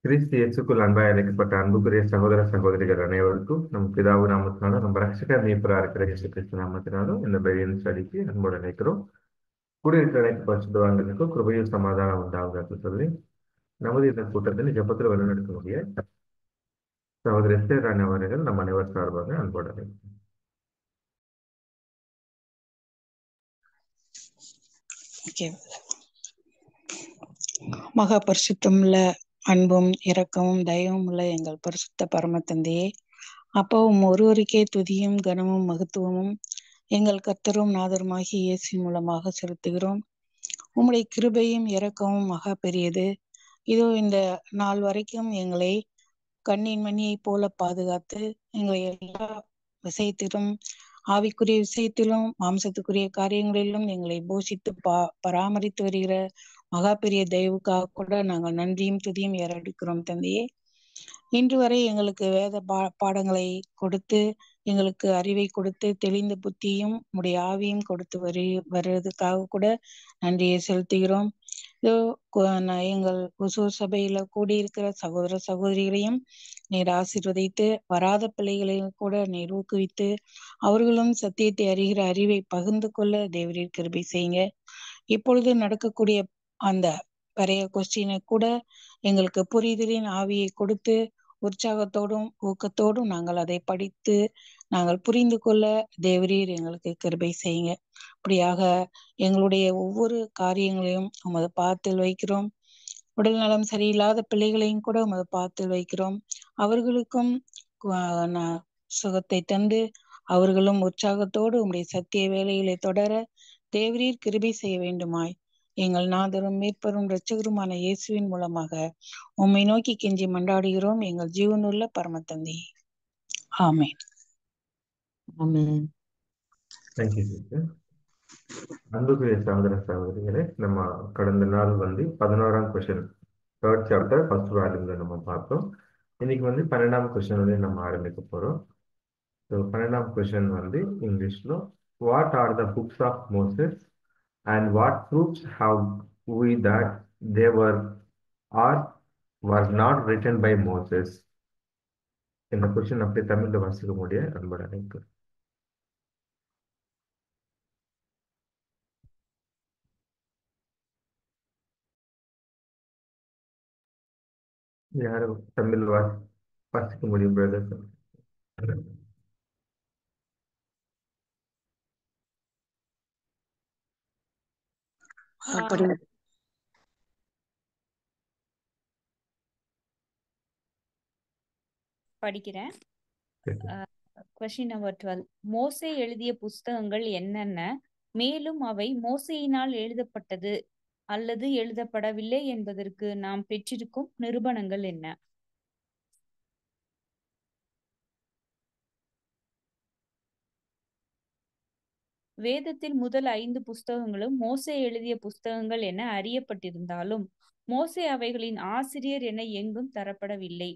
கிறிஸ்து இயேசுக்குள் அன்பாய் அழைக்கப்பட்ட அன்புக்குரிய சகோதர சகோதரிகள் அனைவருக்கும் நம் பிதாவு நாமத்தினாலும் நம்ம ரட்சகர் மீட்பராக இருக்கிற இயேசு கிறிஸ்து நாமத்தினாலும் இந்த பைபிள் ஸ்டடிக்கு அன்போடு நினைக்கிறோம். கூடியிருக்கிற அனைத்து பரிசுத்தவான்களுக்கும் கிருபையும் சமாதானம் உண்டாகுது என்று சொல்லி நமது இந்த கூட்டத்தில் ஜெபத்தில் வழிநடத்தக்கூடிய சகோதரி எஸ்தர் ராணி அவர்கள் நம் அனைவர் சார்பாக அன்போடு அழைக்கிறோம். Okay. மகா பரிசுத்தமுள்ள அன்பும் இரக்கமும் தயவும் உள்ள எங்கள் பரிசுத்த பரம தந்தையே, அப்பவும் ஒருவருக்கே துதியும் கனமும் மகத்துவமும் எங்கள் கர்த்தரும் நாதருமாகிய இயேசு மூலமாக செலுத்துகிறோம். உம்முடைய கிருபையும் இரக்கமும் மகா பெரியது. இதோ இந்த நாள் வரைக்கும் எங்களை கண்ணின் மணியைப் போல பாதுகாத்து எங்களை எல்லா விஷயத்திலும், ஆவிக்குரிய விஷயத்திலும் மாம்சத்துக்குரிய காரியங்களிலும் எங்களை போஷித்து பராமரித்து வருகிற மகா பெரிய தயவுக்காக கூட நாங்கள் நன்றியும் துதியும் ஏறெடுக்கிறோம் தந்தையே. இன்று வரை எங்களுக்கு வேத பாடங்களை கொடுத்து எங்களுக்கு அறிவை கொடுத்து தெளிந்த புத்தியும் உடைய ஆவியும் கொடுத்து வருவதற்காக கூட நன்றியை செலுத்துகிறோம். எங்கள் ஒசூர் சபையில கூடியிருக்கிற சகோதர சகோதரிகளையும் நீர் ஆசீர்வதித்து, வராத பிள்ளைகளையும் கூட நீர் ஊக்குவித்து, அவர்களும் சத்தியத்தை அறிகிற அறிவை பகிர்ந்து கொள்ள தேவரீர் கிருபை செய்யுங்க. இப்பொழுது நடக்கக்கூடிய அந்த பழைய கொஸ்டினை கூட எங்களுக்கு புரிதலின் ஆவியை கொடுத்து உற்சாகத்தோடும் ஊக்கத்தோடும் நாங்கள் அதை படித்து நாங்கள் புரிந்து கொள்ள தேவரீர் எங்களுக்கு கிருபை செய்யுங்க. அப்படியாக எங்களுடைய ஒவ்வொரு காரியங்களையும் உமது பாதத்தில் வைக்கிறோம். உடல் நலம் சரியில்லாத பிள்ளைகளையும் கூட உமது பாதத்தில் வைக்கிறோம். அவர்களுக்கும் சுகத்தை தந்து அவர்களும் உற்சாகத்தோடு உம்முடைய சத்திய வேலைகளை தொடர தேவரீர் கிருபை செய்ய வேண்டுமாய் எங்கள் நாதரும் மீட்பரும் இரட்சகருமான இயேசுவின் மூலமாக உம்மை நோக்கி கெஞ்சி மண்டாடுகிறோம் எங்கள் ஜீவனுள்ள பரம தந்தை. ஆமென். ஆமென். Thank you sister. அன்புக்குரிய சகோதர சகோதரிகளே, நம்ம கடந்த நாள் 11ஆம் கொஸ்டின் 3rd சாப்டர் ஃபர்ஸ்ட் வால்யூம்ல நம்ம பார்த்தோம். இன்னைக்கு 12ஆம் கொஸ்டின் நம்ம ஆரம்பிக்க போறோம். ஸோ 12ஆம் கொஸ்டின் இங்கிலீஷ்ல, what are the books of Moses and what proves how we that they were or were not written by Moses? இந்த கொஸ்டின் அப்படியே தமிழ்ல வாசிக்க முடிய அன்போடு அழைக்கிறேன். யாரும் தமிழ் வாசிக்க முடியும் பிரதர்? படிக்கிறேன். Question number 12. மோசே எழுதிய புஸ்தகங்கள் என்னென்ன, மேலும் அவை மோசேயினால் எழுதப்பட்டது அல்லது எழுதப்படவில்லை என்பதற்கு நாம் பெற்றிருக்கும் நிரூபணங்கள் என்ன? வேதத்தில் முதல் 5 புஸ்தகங்களும் மோசே எழுதிய புஸ்தகங்கள் என அறியப்பட்டிருந்தாலும் மோசே அவைகளின் ஆசிரியர் என எங்கும் தரப்படவில்லை.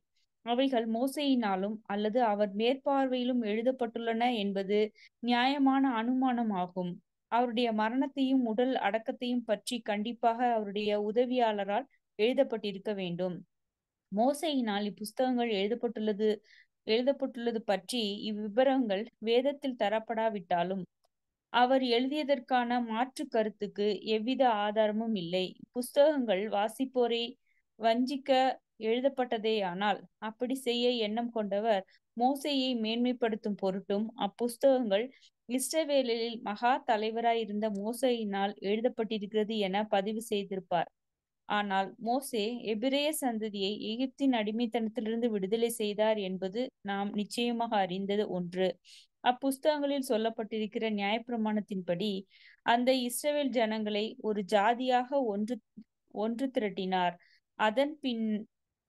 அவைகள் மோசேயினாலும் அல்லது அவர் மேற்பார்வையிலும் எழுதப்பட்டுள்ளன என்பது நியாயமான அனுமானம் ஆகும். அவருடைய மரணத்தையும் உடல் அடக்கத்தையும் பற்றி கண்டிப்பாக அவருடைய உதவியாளரால் எழுதப்பட்டிருக்க வேண்டும். மோசேயினால் இப்புஸ்தகங்கள் எழுதப்பட்டுள்ளது பற்றி இவ்விபரங்கள் வேதத்தில் தரப்படாவிட்டாலும் அவர் எழுதியதற்கான மாற்று கருத்துக்கு எவ்வித ஆதாரமும் இல்லை. புஸ்தகங்கள் வாசிப்போரை வஞ்சிக்க எழுதப்பட்டதேயானால் அப்படி செய்ய எண்ணம் கொண்டவர் மோசேயை மேன்மைப்படுத்தும் பொருட்டும் அப்புஸ்தகங்கள் இஸ்ரவேலில் மகா தலைவராயிருந்த மோசேயினால் எழுதப்பட்டிருக்கிறது என பதிவு செய்திருப்பார். ஆனால் மோசே எபிரேய சந்ததியை எகிப்தின் அடிமைத்தனத்திலிருந்து விடுதலை செய்தார் என்பது நாம் நிச்சயமாக அறிந்தது ஒன்று. அப்புஸ்தகங்களில் சொல்லப்பட்டிருக்கிற நியாயப்பிரமாணத்தின்படி அந்த இஸ்ரவேல் ஜனங்களை ஒரு ஜாதியாக ஒன்று திரட்டினார். அதன் பின்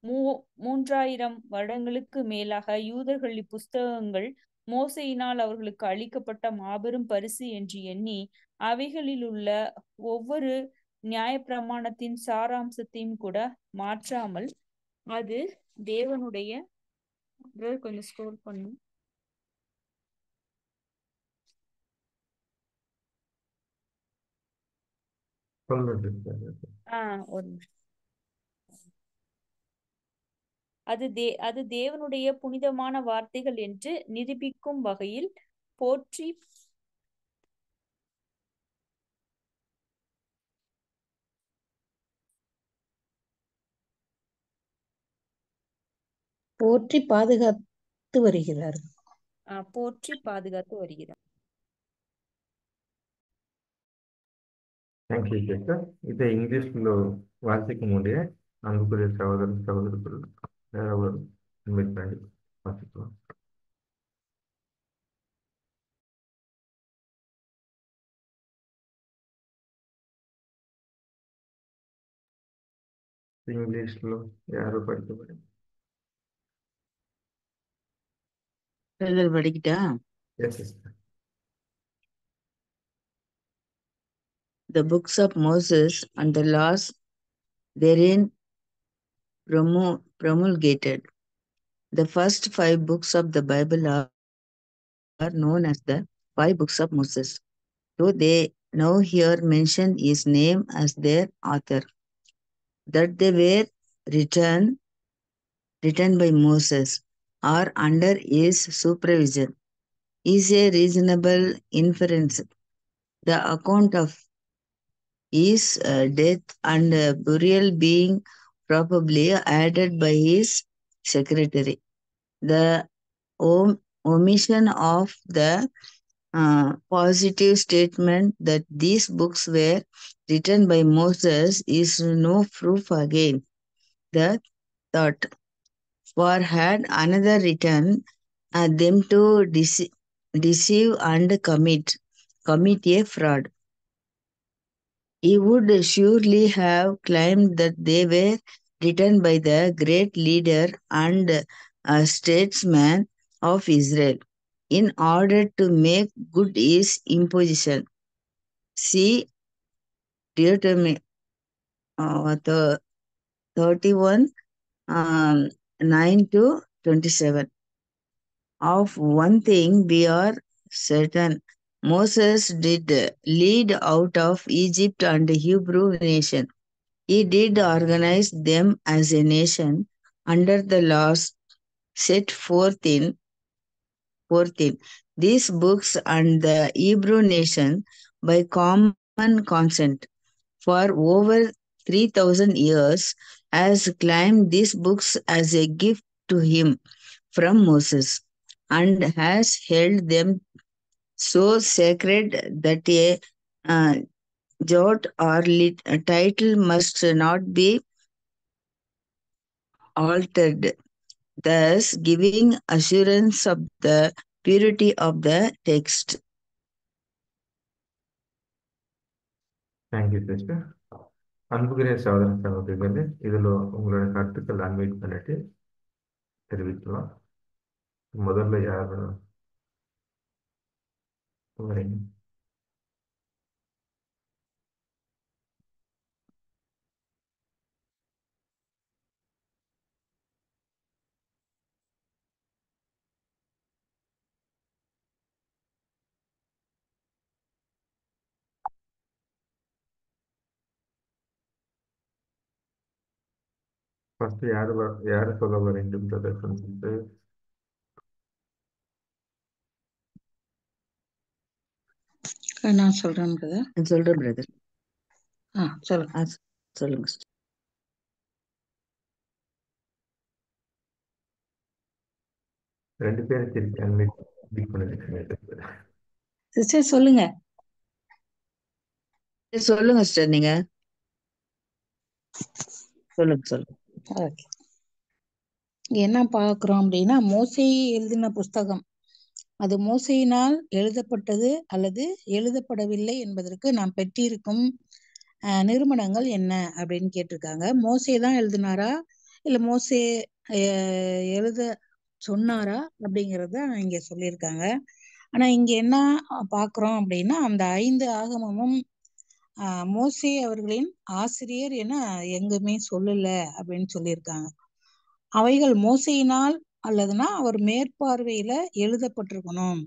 3000 வருடங்களுக்கு மேலாக யூதர்கள் இப்புஸ்தகங்கள் மோசேயினால் அவர்களுக்கு அளிக்கப்பட்ட மாபெரும் பரிசு என்று எண்ணி அவைகளில் உள்ள ஒவ்வொரு நியாயப்பிரமாணத்தின் சாராம்சத்தையும் கூட மாற்றாமல் அது தேவனுடைய கொஞ்சம் ஸ்க்ரோல் பண்ணும் ஒரு அது தேவனுடைய புனிதமான வார்த்தைகள் என்று நிரூபிக்கும் வகையில் போற்றி போற்றி பாதுகாத்து வருகிறார். பாதுகாத்து வருகிறார். Thank you sister. இதை இங்கிலீஷ்లో வாசிக்க முடிய அன்புக்குரிய சகோதர சகோதரர்கள் யாராவது இன்வைட் பண்ணி வாசிக்கலாம். ఇంగ్లీష్లో யாரோ படிக்க முடியும்? படிக்கிட்டா? Yes, sister. The books of Moses and the laws therein promulgated. The first 5 books of the Bible are known as the 5 books of Moses. So they now here mention his name as their author. That they were written by Moses or under his supervision is a reasonable inference. The account of his death and burial being probably added by his secretary. The omission of the positive statement that these books were written by Moses is no proof again. The thought, for had another written them to deceive and commit a fraud, he would surely have claimed that they were written by the great leader and statesman of Israel in order to make good his imposition. See Deuteronomy 31 9 to 27. Of one thing we are certain, Moses did lead out of Egypt and the Hebrew nation. He did organize them as a nation under the laws set forth in these books, and the Hebrew nation by common consent for over 3,000 years has claimed these books as a gift to him from Moses and has held them so sacred that a jot or title must not be altered, thus giving assurance of the purity of the text. Thank you, sister. அன்புக்குரிய சகோதர சகோதரிகளே, இதில் உங்களோட கருத்துக்கள் அன்வைட் பண்ணிட்டு தெரிவிக்கலாம். முதல்ல யார் வரீங்க? ஃபர்ஸ்ட் யாரு சொல்ல வரீங்கன்றதை சொல்லிட்டு நான் சொல்றேன் பிரதர். சொல்றேன் பிரதர். சொல்லுங்க. சொல்லுங்க. ரெண்டு பேரும் திருப்பி அன்வைட் பண்ணிட்டு சிஸ்டர் சொல்லுங்க. சொல்லுங்க சிஸ்டர், நீங்க சொல்லுங்க. ஓகே. என்ன பார்க்கிறோம் அப்படின்னா, மோசே எழுதின புஸ்தகம் அது மோசையினால் எழுதப்பட்டது அல்லது எழுதப்படவில்லை என்பதற்கு நாம் பெற்றிருக்கும் நிறுவனங்கள் என்ன அப்படின்னு கேட்டிருக்காங்க. மோசே தான் எழுதினாரா இல்ல மோசே எழுத சொன்னாரா அப்படிங்கறத இங்க சொல்லியிருக்காங்க. ஆனா இங்க என்ன பாக்குறோம் அப்படின்னா, அந்த 5 ஆகமமும் மோசே அவர்களின் ஆசிரியர் என எங்குமே சொல்லல அப்படின்னு சொல்லியிருக்காங்க. அவைகள் மோசையினால் அல்லதுன்னா அவர் மேற்பார்வையில எழுதப்பட்டிருக்கணும்.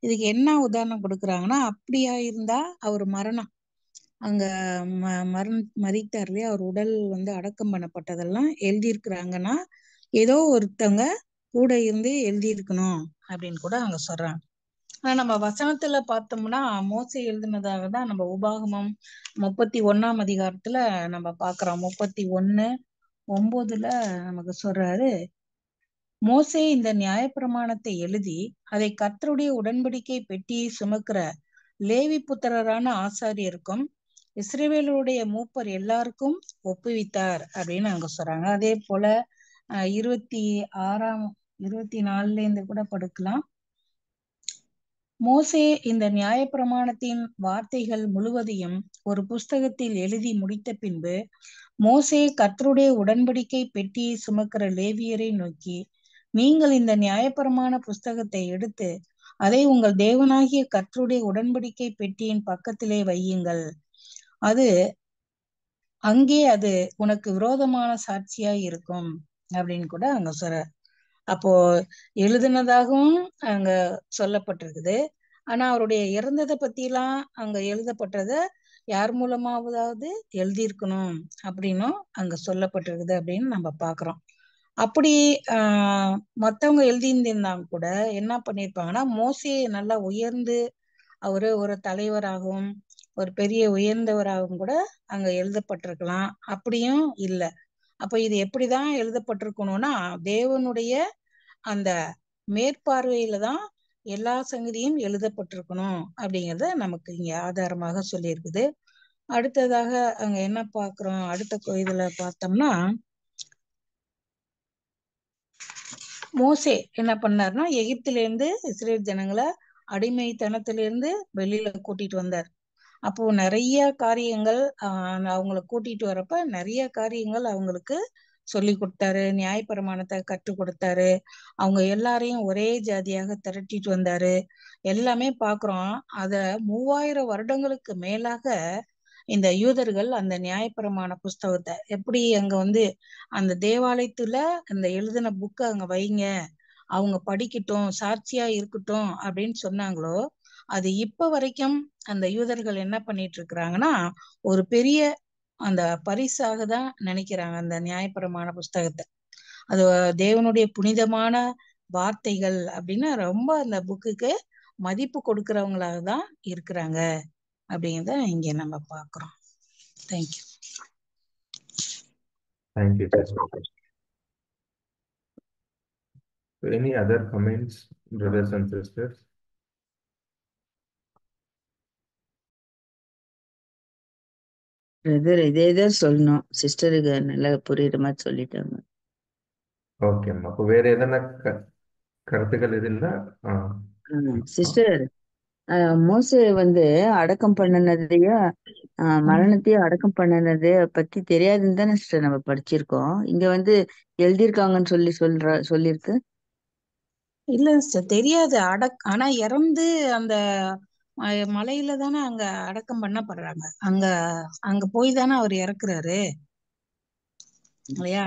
இதுக்கு என்ன உதாரணம் கொடுக்குறாங்கன்னா, அப்படியா இருந்தா அவர் மரணம் அங்க மரித்தார் இல்லையா, அவர் உடல் அடக்கம் பண்ணப்பட்டதெல்லாம் எழுதியிருக்கிறாங்கன்னா ஏதோ ஒருத்தவங்க கூட இருந்து எழுதியிருக்கணும் அப்படின்னு கூட அவங்க சொல்றாங்க. ஆனா நம்ம வசனத்துல பார்த்தோம்னா மோசே எழுதினதாக தான் நம்ம உபாகமம் 31ஆம் அதிகாரத்துல நம்ம பார்க்கிறோம். 31:9 நமக்கு சொல்றாரு, மோசே இந்த நியாயப்பிரமாணத்தை எழுதி அதை கர்த்தருடைய உடன்படிக்கை பெட்டியை சுமக்கிற லேவி புத்திரரான ஆசாரியருக்கும் இஸ்ரவேலுடைய மூப்பர் எல்லாருக்கும் ஒப்புவித்தார் அப்படின்னு அங்க சொல்றாங்க. அதே போல 24 இருந்து கூட படுக்கலாம். மோசே இந்த நியாயப்பிரமாணத்தின் வார்த்தைகள் முழுவதையும் ஒரு புஸ்தகத்தில் எழுதி முடித்த பின்பு மோசே கர்த்தருடைய உடன்படிக்கை பெட்டியை சுமக்கிற லேவியரை நோக்கி, நீங்கள் இந்த நியாயப்பிரமாண புஸ்தகத்தை எடுத்து அதை உங்கள் தேவனாகிய கர்த்தருடைய உடன்படிக்கை பெட்டியின் பக்கத்திலே வையுங்கள். அங்கே அது உனக்கு விரோதமான சாட்சியாய் இருக்கும் அப்படின்னு கூட அங்க சொல்ற. அப்போ எழுதுனதாகவும் அங்க சொல்லப்பட்டிருக்குது. ஆனா அவருடைய இறந்ததை பத்தி எல்லாம் அங்க எழுதப்பட்டத யார் மூலமாவதாவது எழுதியிருக்கணும் அப்படின்னும் அங்க சொல்லப்பட்டிருக்குது அப்படின்னு நம்ம பாக்குறோம். அப்படி மத்தவங்க எழுதியிருந்தாங்க கூட என்ன பண்ணிருப்பாங்கன்னா, மோசே நல்லா உயர்ந்து அவரு ஒரு தலைவராகவும் ஒரு பெரிய உயர்ந்தவராகவும் கூட அங்க எழுதப்பட்டிருக்கலாம். அப்படியும் இல்லை. அப்ப இது எப்படிதான் எழுதப்பட்டிருக்கணும்னா, தேவனுடைய அந்த மேற்பார்வையில தான் எல்லா சங்கதியும் எழுதப்பட்டிருக்கணும் அப்படிங்கறத நமக்கு இங்க ஆதாரமாக சொல்லியிருக்குது. அடுத்ததாக அங்க என்ன பாக்குறோம், அடுத்த இதுல பார்த்தோம்னா, மோசே என்ன பண்ணாருன்னா, எகிப்திலிருந்து இஸ்ரேல் ஜனங்களை அடிமைத்தனத்திலிருந்து வெளியில கூட்டிட்டு வந்தார். அப்போ நிறைய காரியங்கள் அவங்களை கூட்டிட்டு வரப்ப நிறைய காரியங்கள் அவங்களுக்கு சொல்லி கொடுத்தாரு, நியாயப்பிரமாணத்தை கற்றுக் கொடுத்தாரு. அவங்க எல்லாரையும் ஒரே ஜாதியாக திரட்டிட்டு வந்தாரு. எல்லாமே பாக்குறோம். அத 3000 வருடங்களுக்கு மேலாக இந்த யூதர்கள் அந்த நியாயப்பிரமாண புஸ்தகத்தை எப்படி அங்க அந்த தேவாலயத்துல அந்த எழுதின புக்கை அங்க வைங்க, அவங்க படிக்கட்டும், சாட்சியா இருக்கட்டும் அப்படின்னு சொன்னாங்களோ, அது இப்ப வரைக்கும் அந்த யூதர்கள் என்ன பண்ணிட்டு இருக்கிறாங்கன்னா, ஒரு பெரிய அந்த பரிசாக தான் நினைக்கிறாங்க அந்த நியாயப்பிரமாண புஸ்தகத்தை. அது தேவனுடைய புனிதமான வார்த்தைகள் அப்படின்னு ரொம்ப அந்த புக்குக்கு மதிப்பு கொடுக்கறவங்களாக தான் இருக்கிறாங்க அப்படிங்கிறத இங்க நம்ம பாக்குறோம். Thank you. Thank you sister. Any other comments, brothers and sisters? Brother இதேதான் சொல்லணும். சிஸ்டருக்கு நல்லா புரியுற மாதிரி சொல்லிட்டாங்க. ஓகே அம்மா. அப்போ வேற எதனா கருத்துக்கள் இருந்தா சிஸ்டர், மோசே அடக்கம் பண்ணினதையும் மரணத்தையும் அடக்கம் பண்ணினதை பத்தி தெரியாதுன்னு தானே சிஸ்டர் நம்ம படிச்சிருக்கோம். இங்க எழுதியிருக்காங்கன்னு சொல்லியிருக்கு. இல்ல சிஸ்டர், தெரியாது. ஆனா இறந்து அந்த மலையில தானே அங்க அடக்கம் பண்ணப்படுறாங்க. அங்க போய் தானே அவர் இறக்குறாரு இல்லையா?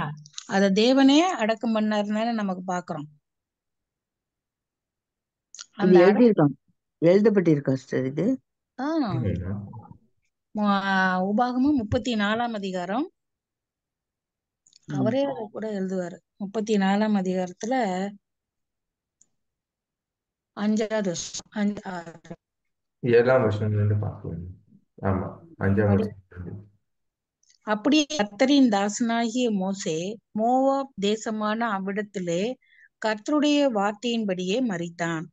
அத தேவனே அடக்கம் பண்ணாருன்னு நமக்கு பாக்குறோம். அந்த எழுதப்பட்டிருக்கா சிஸ்டர் இது? உபாகமும் 34ஆம் அதிகாரம் அவரே அதை கூட எழுதுவாரு. 34ஆம் அதிகாரத்துல 5வது 7ஆம் வசனத்திலிருந்து பார்க்கலாம். ஆமா, 5ஆம் வசனம். அப்படியே கர்த்தரின் தாசனாகிய மோசே மோவாப் தேசமான அவ்விடத்திலே கர்த்தருடைய வார்த்தையின்படியே மரித்தான்.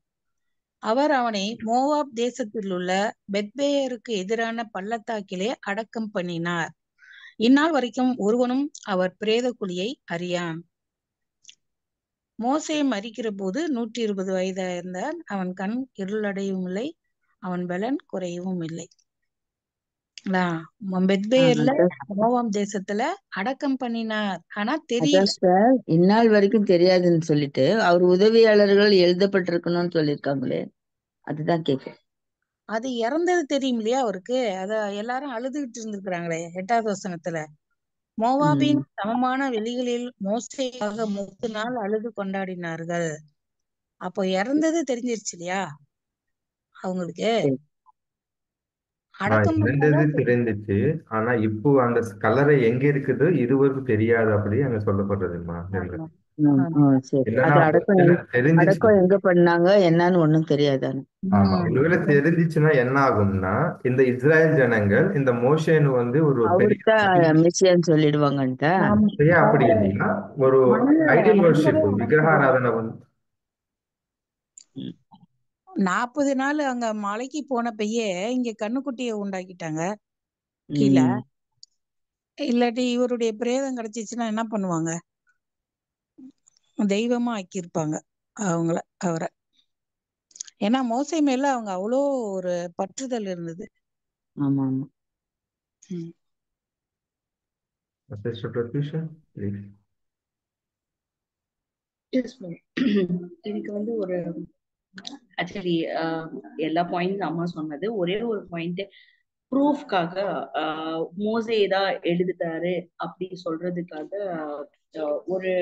அவர் அவனை மோவாப் தேசத்தில் உள்ள பெத்பேயருக்கு எதிரான பள்ளத்தாக்கிலே அடக்கம் பண்ணினார். இந்நாள் வரைக்கும் ஒருவனும் அவர் பிரேத குழியை அறியான். மோசே மரிக்கிற போது 120 வயதா இருந்தார். அவன் கண் இருளடையவும் இல்லை, அவன் பலன் குறையவும் இல்லை. பெத்பேயர்ல மோவாப் தேசத்துல அடக்கம் பண்ணினார். ஆனா தெரியல, இந்நாள் வரைக்கும் தெரியாதுன்னு சொல்லிட்டு அவர் உதவியாளர்கள் எழுதப்பட்டிருக்கணும்னு சொல்லியிருக்காங்களே, அதுதான் கேட்க. அது இறந்தது தெரியும் இல்லையா அவருக்கு? அத எல்லாரும் அழுதுகிட்டு இருந்திருக்கிறாங்களே 8வது வசனத்துல. மோவாபின் சமமான வெளிகளில் மோசேக்காக 30 நாள் அழுது கொண்டாடினார்கள். அப்போ இறந்தது தெரிஞ்சிருச்சு இல்லையா அவங்களுக்கு? இறந்தது தெரிஞ்சிச்சு. ஆனா இப்போ அந்த கல்லறை எங்க இருக்குது இதுவரைக்கும் தெரியாது அப்படி அங்க சொல்லப்படுறதுமா. சரி. என்னன்னா அது அடக்கம் தெரிஞ்சிச்சு. அடக்கம் எங்க பண்ணாங்க என்னன்னு ஒண்ணும் தெரியாதானு. ஆமா, ஒருவேளை தெரிஞ்சிச்சுன்னா என்ன ஆகும்னா, இந்த இஸ்ராயல் ஜனங்கள் இந்த மோசேன்னு வந்து ஒரு பெரிய அவர்தான் மெஸ்ஸியான்னு சொல்லிடுவாங்கன்ட்டா. ஏன் அப்படி இல்லைன்னா, ஒரு ஐடியல் வர்ஷிப் விக்கிரகாராதனை வந்து 40 நாள் அங்க மலைக்கு போனப்பயே இங்க கண்ணுக்குட்டியை உண்டாக்கிட்டாங்க கீழே. இல்லாட்டி இவருடைய பிரேதம் கிடைச்சிச்சுன்னா என்ன பண்ணுவாங்க? தெய்வமா ஆக்கியிருப்பாங்க அவரை. ஏன்னா மோசே மேல அவங்க அவ்வளோ ஒரு பற்றுதல் இருந்தது. ஆமா ஆமா. Sister Pratyusha, please. எனக்கு வந்து ஒரு ஆக்சுவலி எல்லா பாயிண்ட்ஸ் அம்மா சொன்னது, ஒரே ஒரு பாயிண்ட் ப்ரூஃப்காக மோசே தான் எழுதுட்டாரு அப்படி சொல்றதுக்காக ஒரு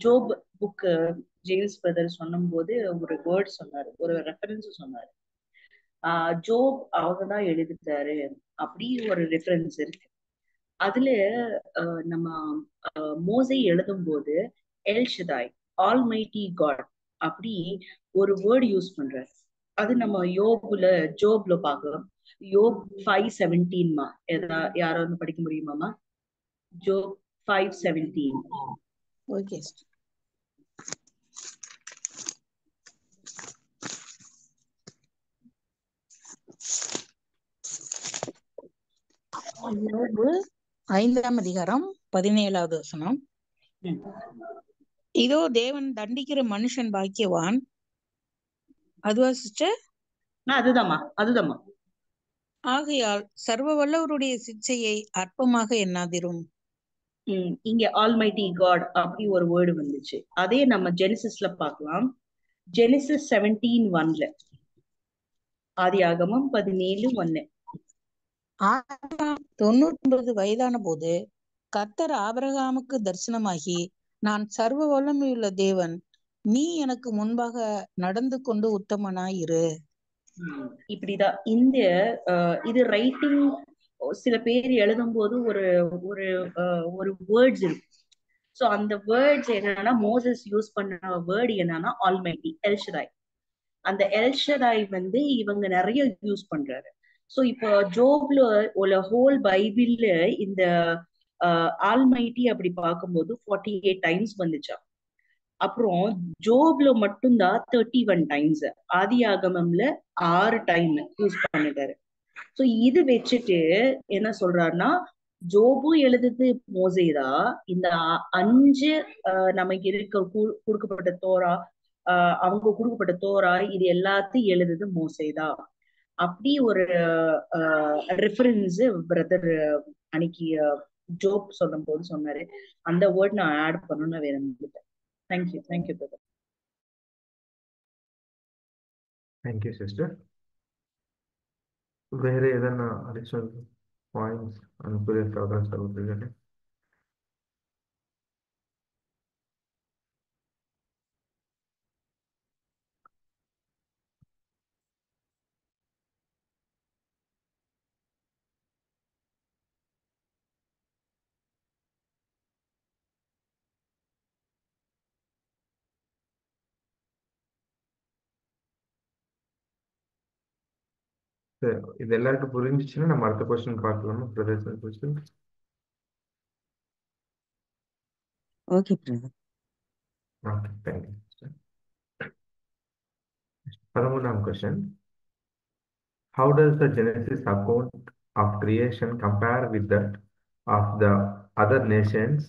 ஜோப் புக் ஜேம்ஸ் பிரதர் சொன்னும் போது ஒரு வேர்ட் சொன்னாரு, ஒரு ரெஃபரன்ஸ் சொன்னாரு. ஜோப் அவங்க தான் எழுதிட்டாரு அப்படி ஒரு ரெஃபரன்ஸ் இருக்கு. அதுல நம்ம மோசே எழுதும் போது எல் ஷதாய், ஆல்மைட்டி காட் அப்படி ஒரு வேர்ட் யூஸ் பண்றாரு. அது நம்ம ஜோப்ல பாக்கலாம். யோப் 5:17 யாராவது படிக்க முடியுமாமா? ஜோப் 5:17. ஓகே. யோபு 5ஆம் அதிகாரம் 17வது வசனம். இதோ தேவன் தண்டிக்கிற மனுஷன் பாக்கியவான். அதுவா சிஸ்டர்? அதுதாம்மா. ஆகையால் சர்வ வல்லவருடைய சிக்ஷையை அற்பமாக எண்ணாதிரும். இங்க ஆல்மைட்டி காட் அப்படி ஒரு வேர்டு வந்துச்சு. அதே நம்ம ஜெனிசிஸ்ல பார்க்கலாம். ஜெனிசிஸ் 17:1. ஆதியாகமம் 17:1. 99 வயதான போது கர்த்தர் ஆபிரகாமுக்கு தரிசனமாகி, நான் சர்வ வல்லமையுள்ள தேவன், நீ எனக்கு முன்பாக நடந்து கொண்டு உத்தமனாயிரு. இப்படிதான் இந்த இது ரைட்டிங் சில பேர் எழுதும் போது ஒரு ஒரு ஒரு வேர்ட்ஸ் இருக்கு. சோ அந்த வேர்ட்ஸ் என்னன்னா, மோசஸ் யூஸ் பண்ண வேர்டு என்னன்னா ஆல்மைட்டி, எல்ஷதாய். அந்த எல்ஷதாய் வந்து இவங்க நிறைய யூஸ் பண்றாரு. சோ இப்போ ஜோப்ல ஒரு ஹோல் பைபிள்ல இந்த ஆல்மைட்டி அப்படி பார்க்கும்போது 48 டைம்ஸ் வந்துச்சா. அப்புறம் ஜோப்ல மட்டும்தான் 31 டைம்ஸ், ஆதியாகமம்ல 6 டைம் யூஸ் பண்ணிட்டாரு. சோ இது வச்சுட்டு என்ன சொல்றாருன்னா, ஜோபும் எழுதுது மோசேதா, இந்த 5 நமக்கு இருக்க கொடுக்கப்பட்ட தோரா, அவங்க கொடுக்கப்பட்ட தோரா, இது எல்லாத்தையும் எழுதுது மோசேதா. அப்படி ஒரு ரெஃபரன்ஸ் பிரதர் அன்னைக்கு ஜோப் சொல்லும் போது சொன்னாரு. அந்த வேர்ட் நான் ஆட் பண்ணணும்னு வேற இருந்துட்டேன். Thank you brother. Thank you sister. வேற எதனா அடிஷனல் பாயிண்ட்ஸ் அனுப்புகிற சகோதரர்களே? இது எல்லாருக்கும் புரிஞ்சிச்சுன்னா நம்ம அடுத்த கொஸ்டின் பார்க்கலாமா brothers question? Okay brother. Okay, thank you. 13ஆம் கொஸ்டின். How does the Genesis account of creation compare with that of the other nations,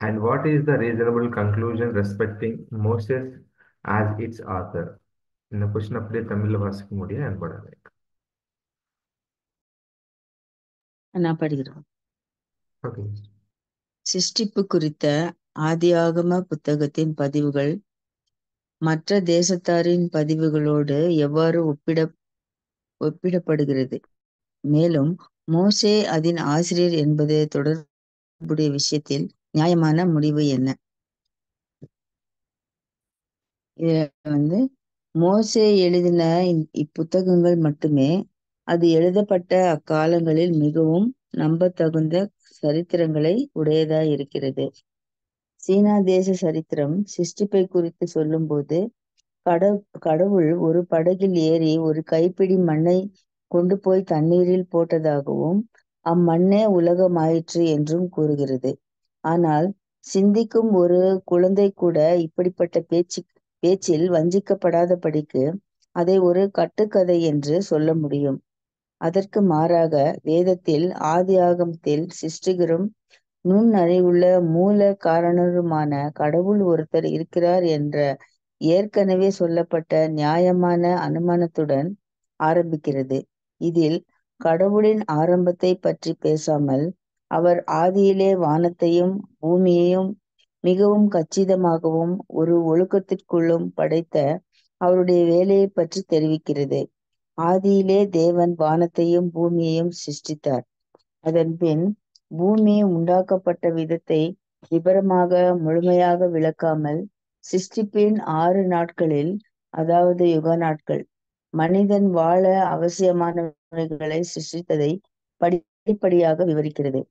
and what is the reasonable conclusion respecting Moses as its author? இந்த question அப்படியே தமிழ்ல வாசிக்க முடியும் என்பது. நான் படிக்கிறேன். ஓகே. சிருஷ்டிப்பு குறித்த ஆதியாகம புத்தகத்தின் பதிவுகள் மற்ற தேசத்தாரின் பதிவுகளோடு எவ்வாறு ஒப்பிடப்படுகிறது? மேலும் மோசே அதன் ஆசிரியர் என்பது தொடர்புடைய விஷயத்தில் நியாயமான முடிவு என்ன? இது மோசே எழுதின இப்புத்தகங்கள் மட்டுமே அது எழுதப்பட்ட அக்காலங்களில் மிகவும் நம்பத்தகுந்த சரித்திரங்களை உடையதாய் இருக்கிறது. சீனா தேச சரித்திரம் சிருஷ்டிப்பை குறித்து சொல்லும்போது கடவுள் ஒரு படகில் ஏறி ஒரு கைப்பிடி மண்ணை கொண்டு போய் தண்ணீரில் போட்டதாகவும் அம்மண்ணே உலகமாயிற்று என்றும் கூறுகிறது. ஆனால் சிந்திக்கும் ஒரு குழந்தை கூட இப்படிப்பட்ட பேச்சில் வஞ்சிக்கப்படாதபடிக்கு அதை ஒரு கட்டுக்கதை என்று சொல்ல முடியும். அதற்கு மாறாக வேதத்தில் ஆதியாகமத்தில் சிருஷ்டிகரும் நுண்ணறிவுள்ள மூல காரணருமான கடவுள் ஒருத்தர் இருக்கிறார் என்ற ஏற்கனவே சொல்லப்பட்ட நியாயமான அனுமானத்துடன் ஆரம்பிக்கிறது. இதில் கடவுளின் ஆரம்பத்தை பற்றி பேசாமல் அவர் ஆதியிலே வானத்தையும் பூமியையும் மிகவும் கச்சிதமாகவும் ஒரு ஒழுக்கத்திற்குள்ளும் படைத்த அவருடைய வேலையை பற்றி தெரிவிக்கிறது. ஆதியிலே தேவன் வானத்தையும் பூமியையும் சிருஷ்டித்தார். அதன் பின் பூமி உண்டாக்கப்பட்ட விதத்தை விபரமாக முழுமையாக விளக்காமல் சிருஷ்டிப்பின் 6 நாட்களில், அதாவது யுக நாட்கள், மனிதன் வாழ அவசியமானவைகளை சிருஷ்டித்ததை படிப்படியாக விவரிக்கிறது.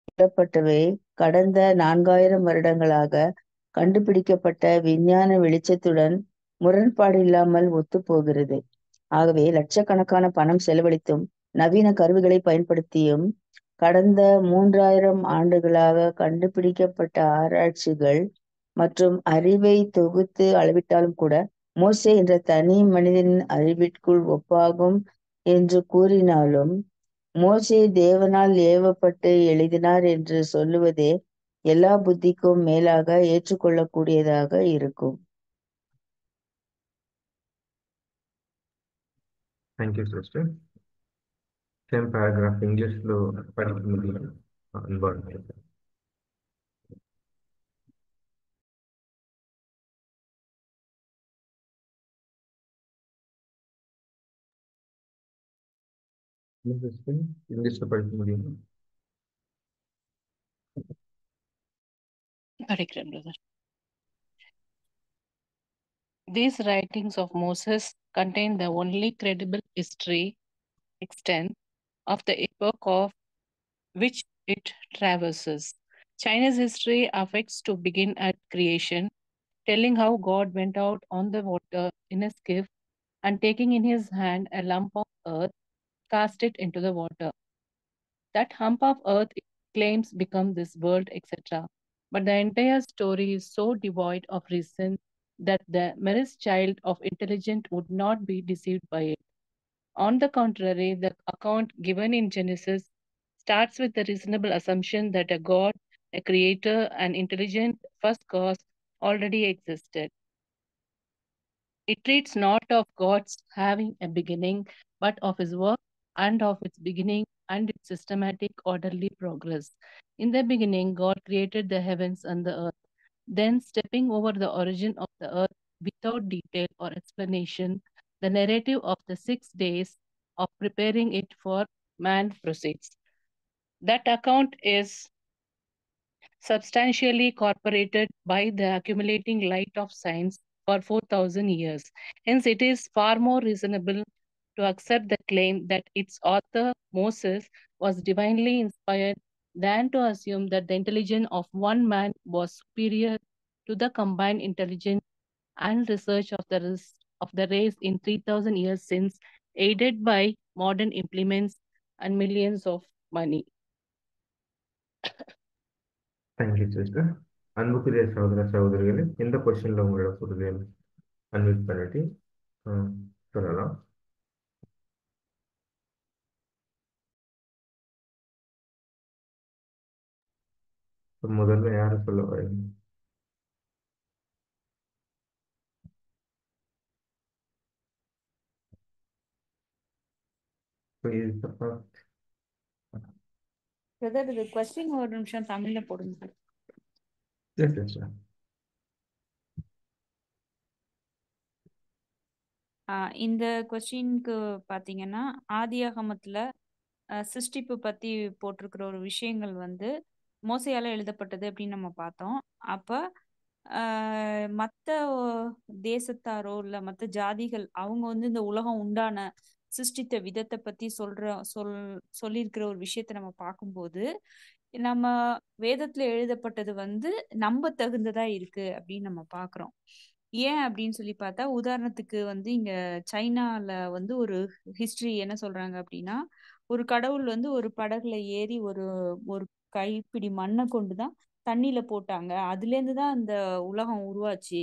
சொல்லப்பட்டவை கடந்த 4000 வருடங்களாக கண்டுபிடிக்கப்பட்ட விஞ்ஞான வெளிச்சத்துடன் முரண்பாடில்லாமல் ஒத்துப்போகிறது. ஆகவே லட்சக்கணக்கான பணம் செலவழித்தும் நவீன கருவிகளை பயன்படுத்தியும் கடந்த 3000 ஆண்டுகளாக கண்டுபிடிக்கப்பட்ட ஆராய்ச்சிகள் மற்றும் அறிவை தொகுத்து அளவிட்டாலும் கூட மோசே என்ற தனி மனிதனின் அறிவிற்குள் ஒப்பாகும் என்று கூறினாலும் மோசே தேவனால் ஏவப்பட்டு எழுதினார் என்று சொல்லுவதே எல்லா புத்திக்கும் மேலாக ஏற்றுக்கொள்ளக்கூடியதாக இருக்கும். Thank you sister. சேம் பேராகிராஃப் இங்கிலீஷ்లో படிக்க முடியும் அன்பான இங்கிலீஷ்ல படிக்க முடியும். படிக்கிறேன் brother. These writings of Moses contain the only credible history extent of the epoch of which it traverses. China's history affects to begin at creation, telling how God went out on the water in a skiff and taking in his hand a lump of earth, cast it into the water. That hump of earth it claims become this world, etc. But the entire story is so devoid of reason that the merest child of intelligence would not be deceived by it. On the contrary, the account given in Genesis starts with the reasonable assumption that a God, a creator, an intelligent first cause already existed. It treats not of God's having a beginning, but of his work and of its beginning and its systematic orderly progress. In the beginning, God created the heavens and the earth. Then, stepping over the origin of the earth without detail or explanation, the narrative of the 6 days of preparing it for man proceeds. That account is substantially corroborated by the accumulating light of science for 4,000 years. Hence, it is far more reasonable to accept the claim that its author, Moses, was divinely inspired than to assume that the intelligence of one man was superior to the combined intelligence and research of the race in 3,000 years since, aided by modern implements and millions of money. Thank you sister. அன்புக்குரிய சகோதர சகோதரிகளே, இந்த கொஸ்டின்ல உங்களோட புரிதல் unmute பண்ணிட்டு சொல்லலாம். முதல்ல யாரு சொல்ல வரீங்க? பிரதர் இது கொஸ்டின் ஒரு நிமிஷம் தமிழ்ல போடுங்க. இந்த கொஸ்டினுக்கு பாத்தீங்கன்னா ஆதியாகமத்துல சிருஷ்டிப்பு பத்தி போட்டிருக்கிற ஒரு விஷயங்கள் வந்து மோசையால எழுதப்பட்டது அப்படின்னு நம்ம பார்த்தோம். அப்ப மத்த தேசத்தாரோ இல்ல மத்த ஜாதிகள் அவங்க வந்து இந்த உலகம் உண்டான சிருஷ்டித்த விதத்தை பத்தி சொல்லியிருக்கிற ஒரு விஷயத்த நம்ம பார்க்கும்போது நம்ம வேதத்துல எழுதப்பட்டது வந்து நம்ப தகுந்ததா இருக்கு அப்படின்னு நம்ம பாக்குறோம். ஏன் அப்படின்னு சொல்லி பார்த்தா, உதாரணத்துக்கு வந்து இங்க சைனால வந்து ஒரு ஹிஸ்டரி என்ன சொல்றாங்க அப்படின்னா, ஒரு கடவுள் வந்து ஒரு படகுல ஏறி ஒரு ஒரு கைப்பிடி மண்ணை கொண்டுதான் தண்ணியில போட்டாங்க. அதுல இருந்து தான் அந்த உலகம் உருவாச்சு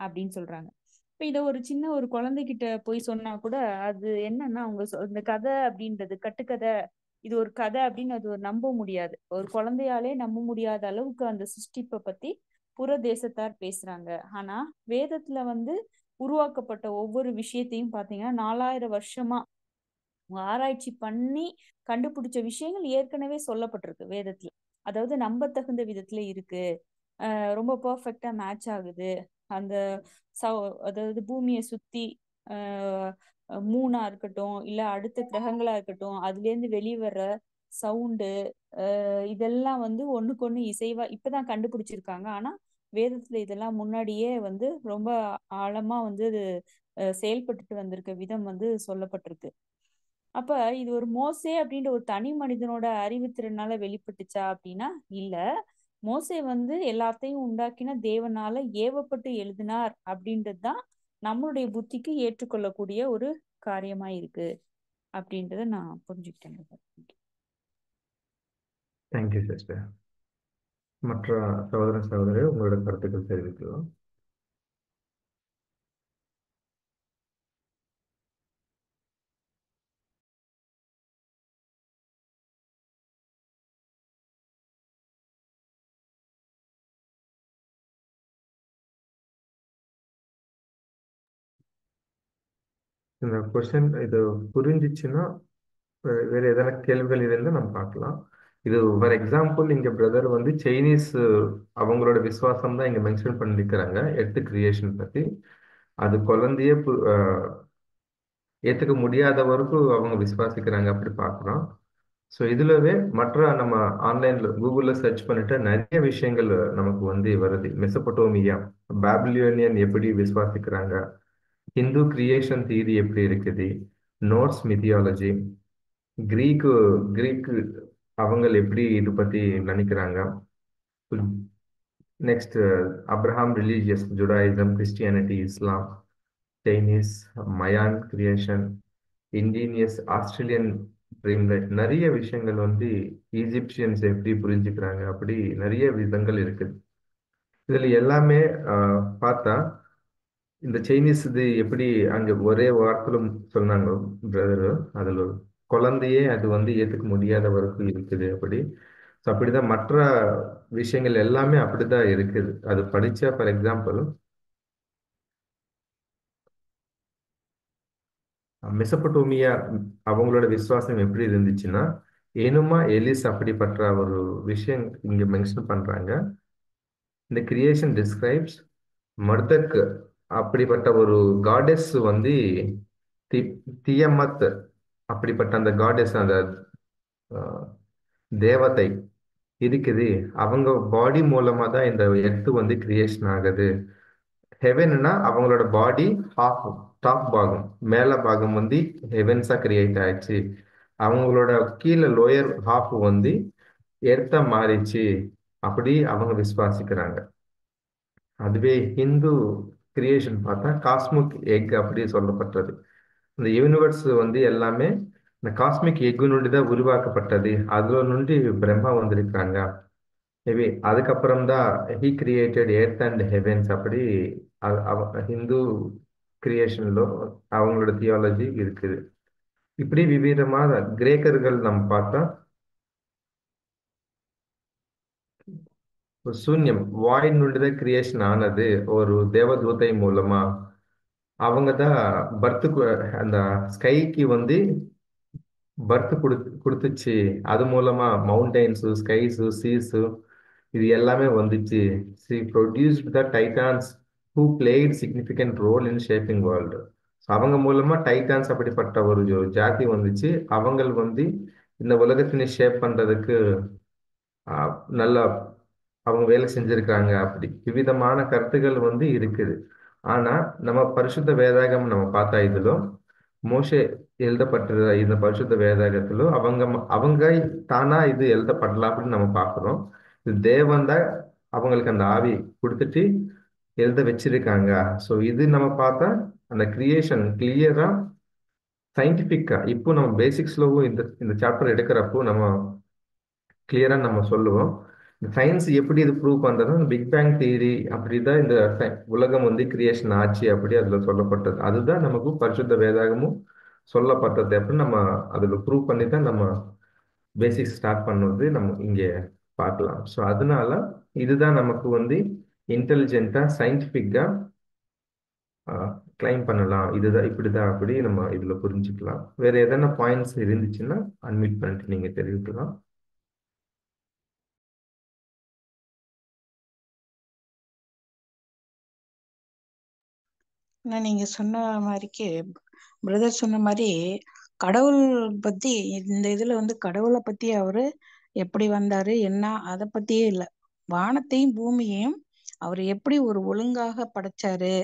அப்படின்னு சொல்றாங்க. இப்ப இத ஒரு சின்ன ஒரு குழந்தைகிட்ட போய் சொன்னா கூட அது என்னன்னா அவங்க இந்த கதை அப்படின்றது கட்டுக்கதை, இது ஒரு கதை அப்படின்னு அது ஒரு நம்ப முடியாது. ஒரு குழந்தையாலே நம்ப முடியாத அளவுக்கு அந்த சிருஷ்டிப்பை பத்தி புற தேசத்தார் பேசுறாங்க. ஆனா வேதத்துல வந்து உருவாக்கப்பட்ட ஒவ்வொரு விஷயத்தையும் பாத்தீங்கன்னா 4000 வருஷமா ஆராய்ச்சி பண்ணி கண்டுபிடிச்ச விஷயங்கள் ஏற்கனவே சொல்லப்பட்டிருக்கு வேதத்துல. அதாவது நம்பத்தகுந்த விதத்துல இருக்கு. ரொம்ப பர்ஃபெக்டா மேட்ச் ஆகுது. அந்த அதாவது பூமியை சுத்தி ஆஹ் மூணா இருக்கட்டும் இல்ல அடுத்த கிரகங்களா இருக்கட்டும், அதுல இருந்து வெளிவர சவுண்டு இதெல்லாம் வந்து ஒண்ணுக்கொண்ணு இசைவா இப்பதான் கண்டுபிடிச்சிருக்காங்க. ஆனா வேதத்துல இதெல்லாம் முன்னாடியே வந்து ரொம்ப ஆழமா வந்து இது செயல்பட்டுட்டு வந்திருக்க விதம் வந்து சொல்லப்பட்டிருக்கு. அப்ப இது ஒரு மோசே அப்படின்ற ஒரு தனி மனிதனோட அறிவுத்திறனால வெளிப்பட்டுச்சா அப்படின்னா இல்ல. மோசே வந்து எல்லாத்தையும் உண்டாக்கின தேவனால ஏவப்பட்டு எழுதினார் அப்படின்றது தான் நம்மளுடைய புத்திக்கு ஏற்றுக்கொள்ளக்கூடிய ஒரு காரியமா இருக்கு அப்படின்றத நான் புரிஞ்சுக்கிட்டேன். Thank you sister. மற்ற சகோதர சகோதரி உங்களோட கருத்துக்கள் தெரிவிக்கலாம். இந்த கொஸ்டின் இது புரிஞ்சிச்சுன்னா வேற எதனா கேள்விகள் இருந்தால் நம்ம பார்க்கலாம். இது ஃபார் எக்ஸாம்பிள் இங்க பிரதர் வந்து சைனீஸ் அவங்களோட விசுவாசம் தான் இங்க மென்ஷன் பண்ணிருக்கிறாங்க எர்த் கிரியேஷன் பத்தி. அது குழந்தையே ஏத்துக்க முடியாத வரைக்கும் அவங்க விசுவாசிக்கிறாங்க அப்படி பார்க்குறோம். ஸோ இதுலவே மற்ற நம்ம ஆன்லைன்ல கூகுள்ல சர்ச் பண்ணிட்டு நிறைய விஷயங்கள் நமக்கு வந்து வருது. மெசபடோமியா, பாபிலியோனியன் எப்படி விசுவாசிக்கிறாங்க, ஹிந்து கிரியேஷன் தியரி எப்படி இருக்குது, நோர்ஸ் மிதியாலஜி, கிரீக்கு கிரீக்கு அவங்க எப்படி இது பத்தி நினைக்கிறாங்க, next Abraham religious, Judaism, Christianity, Islam, Chinese, Mayan creation, indigenous Australian dreamtime, நிறைய விஷயங்கள் வந்து ஈஜிப்சியன்ஸ் எப்படி புரிஞ்சுக்கிறாங்க அப்படி நிறைய விதங்கள் இருக்குது. இதுல எல்லாமே பார்த்தா இந்த சைனீஸ் இது எப்படி அங்க ஒரே வார்த்தையில சொன்னாங்க பிரதர், அதுல ஒரு குழந்தையே அது வந்து ஏத்துக்க முடியாத வரைக்கும் இருக்குது அப்படி. ஸோ அப்படிதான் மற்ற விஷயங்கள் எல்லாமே அப்படிதான் இருக்குது. அது படிச்சா ஃபார் எக்ஸாம்பிள் மெசபடோமியா அவங்களோட விசுவாசம் எப்படி இருந்துச்சுன்னா, ஏனுமா எலிஸ் அப்படிப்பட்ட ஒரு விஷயம் இங்க மென்ஷன் பண்றாங்க. இந்த கிரியேஷன் டிஸ்கிரைப்ஸ் மர்தக் அப்படிப்பட்ட ஒரு காடெஸ் வந்து தி தியமத் அப்படிப்பட்ட அந்த காடெஸ், அந்த அஹ், தேவதை இருக்குது. அவங்க பாடி மூலமா தான் இந்த எர்த் வந்து கிரியேஷன் ஆகுது. ஹெவன்னா அவங்களோட பாடி ஹாஃப், டாப் பாகம், மேல பாகம் வந்து ஹெவன்ஸா கிரியேட் ஆயிடுச்சு. அவங்களோட கீழே லோயர் ஹாஃப் வந்து எர்த்தா மாறிச்சு அப்படி அவங்க விசுவாசிக்கிறாங்க. அதுவே ஹிந்து கிரியேஷன் பார்த்தா காஸ்மிக் எக் அப்படி சொல்லப்பட்டது. இந்த யூனிவர்ஸ் வந்து எல்லாமே இந்த காஸ்மிக் எக்கு நுண்டி தான் உருவாக்கப்பட்டது. அதுல நுண்டி பிரம்மா வந்திருக்காங்க. மேபி அதுக்கப்புறம் தான் he created earth and heavens அப்படி ஹிந்து கிரியேஷன்ல அவங்களோட தியாலஜி இருக்குது. இப்படி விவிதமான கிரேக்கர்கள் நம்ம பார்த்தா ஒரு சூன்யம் வாய் நுண்டி தான் கிரியேஷன் ஆனது ஒரு தேவதூதை மூலமா. அவங்க தான் பர்த்துக்கு அந்த ஸ்கைக்கு வந்து பர்த் கொடுத்துச்சு. அது மூலமா மவுண்டைன்ஸு, ஸ்கைஸு, சீஸு இது எல்லாமே வந்துச்சு. She produced the Titans who played significant role in shaping world. அவங்க மூலமா டைட்டான்ஸ் அப்படிப்பட்ட ஒரு ஜாதி வந்துச்சு. அவங்க வந்து இந்த உலகத்தினை ஷேப் பண்றதுக்கு நல்லா அவங்க வேலை செஞ்சிருக்காங்க. அப்படி விவிதமான கருத்துக்கள் வந்து இருக்குது. ஆனா நம்ம பரிசுத்த வேதாகம் நம்ம பார்த்தா இதிலும் மோசே எழுதப்பட்ட இந்த பரிசுத்த வேதாகத்திலோ அவங்க தானா இது எழுதப்படலாம் அப்படின்னு நம்ம பார்க்கிறோம். இது தேவன் தான் அவங்களுக்கு அந்த ஆவி கொடுத்துட்டு எழுத வச்சிருக்காங்க. ஸோ இது நம்ம பார்த்தா அந்த கிரியேஷன் கிளியரா சயின்டிஃபிக்கா இப்போ நம்ம பேசிக்ஸ்லவும் இந்த இந்த சாப்டர் எடுக்கிறப்போ நம்ம கிளியரா நம்ம சொல்லுவோம். சயின்ஸ் எப்படி இது ப்ரூவ் பண்றதுன்னா பிக் பேங் தியரி அப்படிதான் இந்த உலகம் வந்து கிரியேஷன் ஆச்சு அப்படி அதுல சொல்லப்பட்டது. அதுதான் நமக்கு பரிசுத்த வேதாகமும் சொல்லப்பட்டது அப்படின்னு நம்ம அதுல ப்ரூவ் பண்ணி தான் நம்ம பேசிக்ஸ் ஸ்டார்ட் பண்ணுவது நம்ம இங்கே பார்க்கலாம். ஸோ அதனால இதுதான் நமக்கு வந்து இன்டெலிஜென்ட்டா சயின்டிஃபிக்கா கிளைம் பண்ணலாம். இதுதான் இப்படிதான் அப்படி நம்ம இதுல புரிஞ்சுக்கலாம். வேற எதனா பாயிண்ட்ஸ் இருந்துச்சுன்னா அன்மியூட் பண்ணிட்டு நீங்க தெரிவிக்கலாம். நீங்க சொன்ன மாதிரிக்கு பிரதர் சொன்ன மாதிரி கடவுள் பத்தி இந்த இதுல வந்து கடவுளை பத்தி அவரு எப்படி வந்தாரு என்ன அதை பத்தியே இல்லை. வானத்தையும் பூமியையும் அவர் எப்படி ஒரு ஒழுங்காக படைச்சாரு,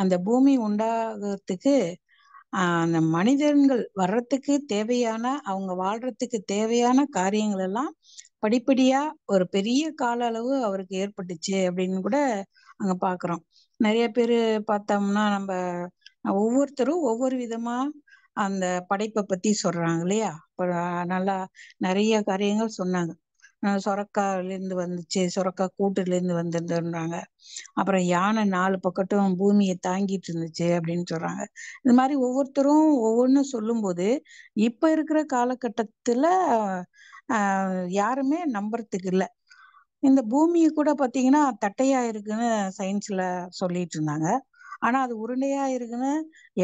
அந்த பூமி உண்டாகிறதுக்கு அந்த மனிதர்கள் வர்றதுக்கு தேவையான அவங்க வாழ்றதுக்கு தேவையான காரியங்கள் எல்லாம் படிப்படியா ஒரு பெரிய கால அளவு அவருக்கு ஏற்பட்டுச்சு அப்படின்னு கூட அங்க பாக்குறோம். நிறைய பேரு பார்த்தோம்னா நம்ம ஒவ்வொருத்தரும் ஒவ்வொரு விதமா அந்த படைப்பை பத்தி சொல்றாங்க இல்லையா. இப்ப நல்லா நிறைய காரியங்கள் சொன்னாங்க. சொரக்காயில இருந்து வந்துச்சு, சொரக்கா கூட்டுல இருந்து வந்திருந்தாங்க. அப்புறம் யானை 4 பக்கட்டும் பூமியை தாங்கிட்டு இருந்துச்சு அப்படின்னு சொல்றாங்க. இந்த மாதிரி ஒவ்வொருத்தரும் ஒவ்வொன்றும் சொல்லும்போது இப்ப இருக்கிற காலகட்டத்துல யாருமே நம்புறதுக்கு இல்லை. இந்த பூமியை கூட பாத்தீங்கன்னா தட்டையா இருக்குன்னு சயின்ஸ்ல சொல்லிட்டு இருந்தாங்க. ஆனா அது உருண்டையா இருக்குன்னு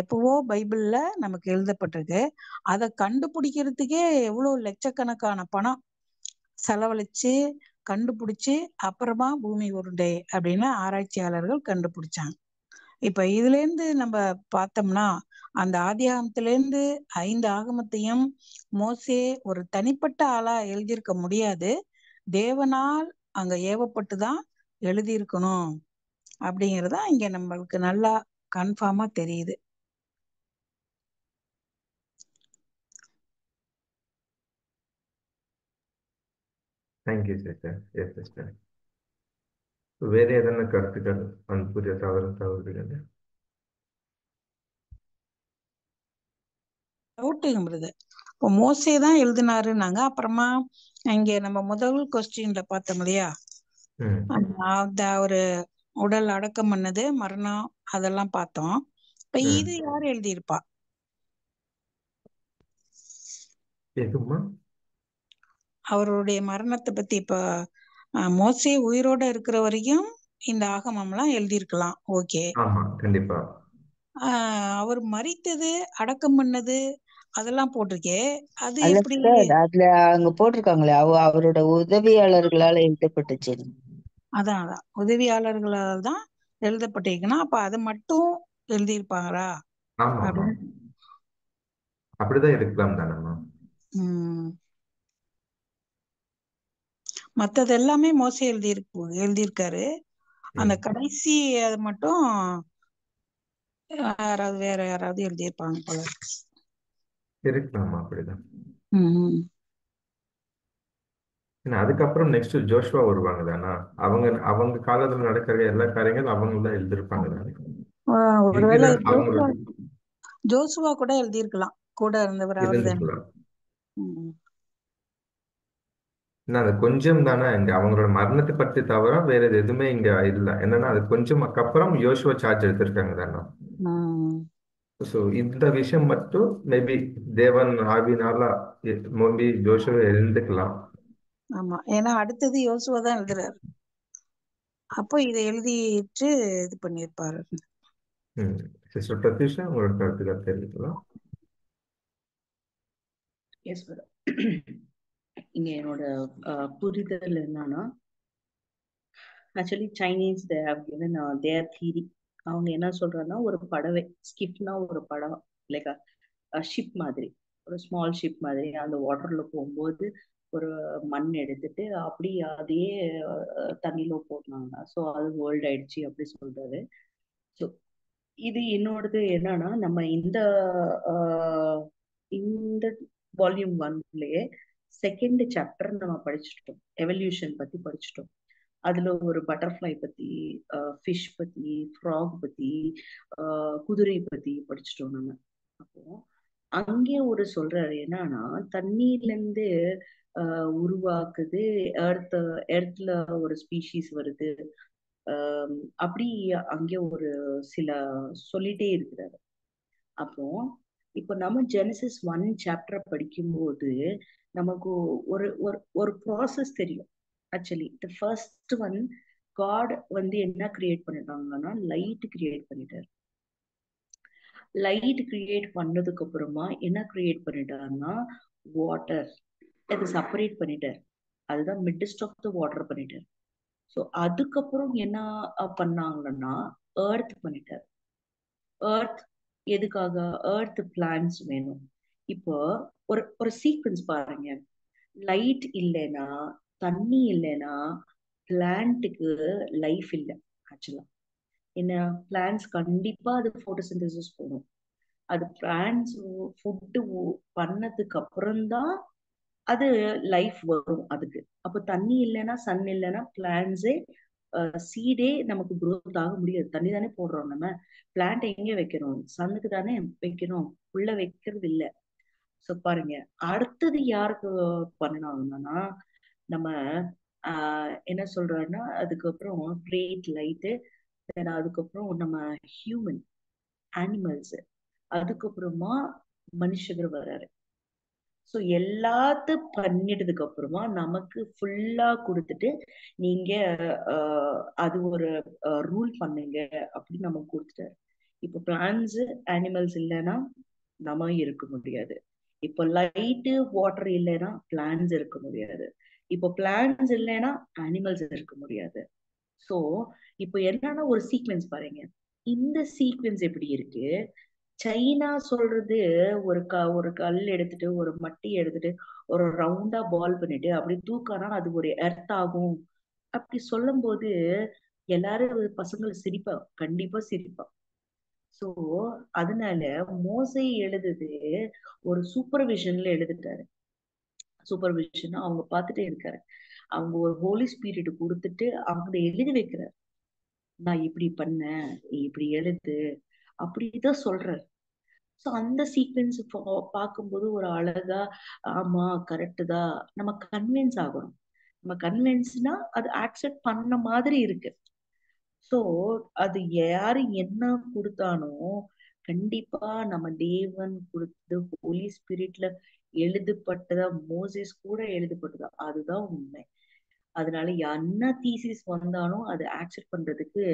எப்பவோ பைபிள்ல நமக்கு எழுதப்பட்டிருக்கு. அதை கண்டுபிடிக்கிறதுக்கே எவ்வளவு லட்சக்கணக்கான பணம் செலவழிச்சு கண்டுபிடிச்சு அப்புறமா பூமி உருண்டை அப்படின்னு ஆராய்ச்சியாளர்கள் கண்டுபிடிச்சாங்க. இப்ப இதுல இருந்து நம்ம பார்த்தோம்னா அந்த ஆதியாகமத்துல இருந்து 5 ஆகமத்தையும் மோசே ஒரு தனிப்பட்ட ஆளா எழுதியிருக்க முடியாது. தேவனால் அங்க ஏவப்பட்டுதான் எழுதியிருக்கணும் அப்படிங்கறதா இங்க நம்மளுக்கு நல்லா கன்ஃபார்மா தெரியுது. Thank you sister. Yes sister. வேற எதனா கருத்துக்கள் அன்புரிய சகோதரர்கள்? டவுட்டுங்க பிரதர். இப்போ மோசே தான் எழுதினாருன்னாங்க. அப்புறமா இங்க நம்ம முதல் கொஸ்டின்ல பார்த்தோம் இல்லையா, அந்த ஒரு உடல் அடக்கம் பண்ணது மரணம் அதெல்லாம் பார்த்தோம். இப்ப இது யாரு எழுதியிருப்பா? அவருடைய மரணத்தை பத்தி இப்ப மோசே உயிரோட இருக்கிற வரைக்கும் இந்த ஆகமம் எல்லாம் எழுதியிருக்கலாம். ஓகே. ஆமா கண்டிப்பா. அவர் மரித்தது அடக்கம் பண்ணது அதெல்லாம் போட்டிருக்கே, அது அல்ல எப்படி? சார், அதுல அங்க போட்டிருக்காங்களே அவரோட உதவியாளர்களால எழுதப்பட்டுச்சு. அதான் உதவியாளர்களால் தான் எழுதப்பட்டிருக்குன்னா அப்ப அதை மட்டும் எழுதியிருப்பாங்களா? ஆமா அப்படிதான் இருக்கலாம் தானம்மா. மத்தது எல்லாமே மோசே எழுதியிருக்காரு. அந்த கடைசி அது மட்டும் வேற யாராவது எழுதியிருப்பாங்க போல இருக்கலாமா. அப்படிதான். ம். அதுக்கப்புறம் நெக்ஸ்ட் ஜோஷுவா வருவாங்க தானா. அவங்க காலத்துல நடக்கிற எல்லா காரியங்களும் அவங்க தான் எழுதியிருப்பாங்க தானே. ஒருவேளை ஜோசுவா கூட எழுதியிருக்கலாம், கூட இருந்தவர் அவர்தான். அது கொஞ்சம் தானே இங்க அவங்களோட மரணத்தை பற்றி தவிர வேற எதுவுமே இங்க இல்ல. என்னன்னா அது கொஞ்சம் அப்புறம் யோசுவா சார்ஜ் எடுத்திருக்காங்க தானே. ஸோ இந்த விஷயம் மட்டும் மேபி தேவன் ஆவினால மேபி ஜோஷுவா எழுந்துக்கலாம். ஆமா, ஏன்னா அடுத்தது யோசுவா தான் எழுதுறாரு. அப்போ இதை எழுதிட்டு இது பண்ணிருப்பாரு. சிஸ்டர் பிரத்யூஷா உங்களோட கருத்துக்கள் தெரிவிக்கலாம். எஸ் இங்க என்னோட புரிதல் என்னன்னா, actually Chinese they have given their theory. அவங்க என்ன சொல்றாங்கன்னா, ஒரு படவை ஸ்கிப்னா ஒரு படம் லைக் ஷிப் மாதிரி, ஒரு ஸ்மால் ஷிப் மாதிரி அந்த வாட்டர்ல போகும்போது ஒரு மண் எடுத்துட்டு அப்படி அதையே தண்ணியில போடுறாங்க. ஸோ அது வேர்ல்ட் ஆயிடுச்சு அப்படி சொல்றாரு. ஸோ இது என்னோடது என்னன்னா, நம்ம இந்த வால்யூம் 1லயே செகண்ட் சாப்டர் நம்ம படிச்சுட்டோம். எவல்யூஷன் பத்தி படிச்சுட்டோம். அதுல ஒரு பட்டர்ஃப்ளை பத்தி, ஃபிஷ் பத்தி, ஃப்ராக் பத்தி, குதிரை பத்தி படிச்சுட்டோம் நம்ம. அப்போ அங்கே ஒரு சொல்றாரு என்னன்னா, தண்ணீர்ல இருந்து உருவாக்குது, எர்த்ல ஒரு ஸ்பீஷீஸ் வருது. அப்படி அங்கே ஒரு சில சொல்லிட்டே இருக்கிறாரு. அப்போ இப்போ நம்ம ஜெனசிஸ் 1 சாப்டர் படிக்கும்போது நமக்கு ஒரு ஒரு ஒரு ப்ராசஸ் தெரியும். Actually the first one, God என்ன கிரியேட் பண்ணிட்டாங்கன்னா லைட் கிரியேட் பண்ணிட்டாரு. லைட் கிரியேட் பண்ணதுக்கு அப்புறமா என்ன கிரியேட் பண்ணிட்டாருன்னா வாட்டர், அதை செப்பரேட் பண்ணிட்டார். அதுதான் மிட்ஸ்ட் ஆஃப் த வாட்டர் பண்ணிட்டார். ஸோ அதுக்கப்புறம் என்ன பண்ணாங்கன்னா எர்த் பண்ணிட்டார். எர்த் எதுக்காக? எர்த் பிளான்ஸ் வேணும். இப்போ ஒரு ஒரு சீக்வன்ஸ் பாருங்க. லைட் இல்லைன்னா, தண்ணி இல்லைன்னா பிளான்ட்டுக்கு லைஃப் இல்லை. ஆக்சுவலா என்ன, பிளான்ஸ் கண்டிப்பா அது போட்டோசிந்தசிஸ் போடும். அது பிளான்ஸ் ஃபுட்டு பண்ணதுக்கு அப்புறம்தான் அது லைஃப் வரும் அதுக்கு. அப்போ தண்ணி இல்லைன்னா, சன் இல்லைன்னா பிளான்ஸே சீடே நமக்கு குரோத் ஆக முடியாது. தண்ணி தானே போடுறோம் நம்ம. பிளான்ட் எங்க வைக்கிறோம்? சன்னுக்கு தானே வைக்கிறோம், உள்ள வைக்கிறது இல்லை. ஸோ பாருங்க, அடுத்தது யாருக்கு பண்ணாங்கன்னா நம்ம என்ன சொல்றோம்னா அதுக்கப்புறம் கிரேட் லைட்டு, அதுக்கப்புறம் நம்ம ஹியூமன் அனிமல்ஸ், அதுக்கப்புறமா மனுஷகர் வர்றாரு. ஸோ எல்லாத்தையும் பண்ணிட்டதுக்கு அப்புறமா நமக்கு ஃபுல்லா கொடுத்துட்டு நீங்க அது ஒரு ரூல் பண்ணுங்க அப்படின்னு நமக்கு கொடுத்துட்டாரு. இப்போ பிளான்ஸ் அனிமல்ஸ் இல்லைன்னா நம்ம இருக்க முடியாது. இப்போ லைட்டு வாட்டர் இல்லைன்னா பிளான்ஸ் இருக்க முடியாது. இப்போ பிளான்ஸ் இல்லைன்னா அனிமல்ஸ் இருக்க முடியாது. ஸோ இப்போ என்னன்னா ஒரு சீக்வென்ஸ் பாருங்க. இந்த சீக்வென்ஸ் எப்படி இருக்கு? சைனா சொல்றது ஒரு கல் எடுத்துட்டு, ஒரு மட்டி எடுத்துட்டு, ஒரு ரவுண்டா பால் பண்ணிட்டு அப்படி தூக்கானா அது ஒரு எர்த் ஆகும் அப்படி சொல்லும் போது எல்லாரும் பசங்களை சிரிப்பா, கண்டிப்பா சிரிப்பா. சோ அதனால மோசே எழுதுது ஒரு சூப்பர்விஷன்ல எழுதிட்டாரு. சூப்பர்விஷன் அவங்க பார்த்துட்டே இருக்காரு. அவங்க ஒரு ஹோலி ஸ்பிரிட் கொடுத்துட்டு அவங்க எழுதி வைக்கிறார். நான் இப்படி பண்ணேன், நீ இப்படி எழுது அப்படிதான் சொல்றாரு. ஸோ அந்த சீக்வன்ஸ் பார்க்கும்போது ஒரு அழகா, ஆமா கரெக்டு தான், நம்ம கன்வின்ஸ் ஆகணும். நம்ம கன்வின்ஸ்னா அது ஆக்செப்ட் பண்ண மாதிரி இருக்கு. ஸோ அது யாரு என்ன கொடுத்தானோ கண்டிப்பா நம்ம தேவன் கொடுத்தது ஹோலி ஸ்பிரிட்ல எழுதப்பட்டதா, மோசஸ் கூட எழுதப்பட்டதா, அதுதான் உண்மை. அதனால என்ன தீசிஸ் வந்தாலும் அதை ஆக்செப்ட் பண்றதுக்கு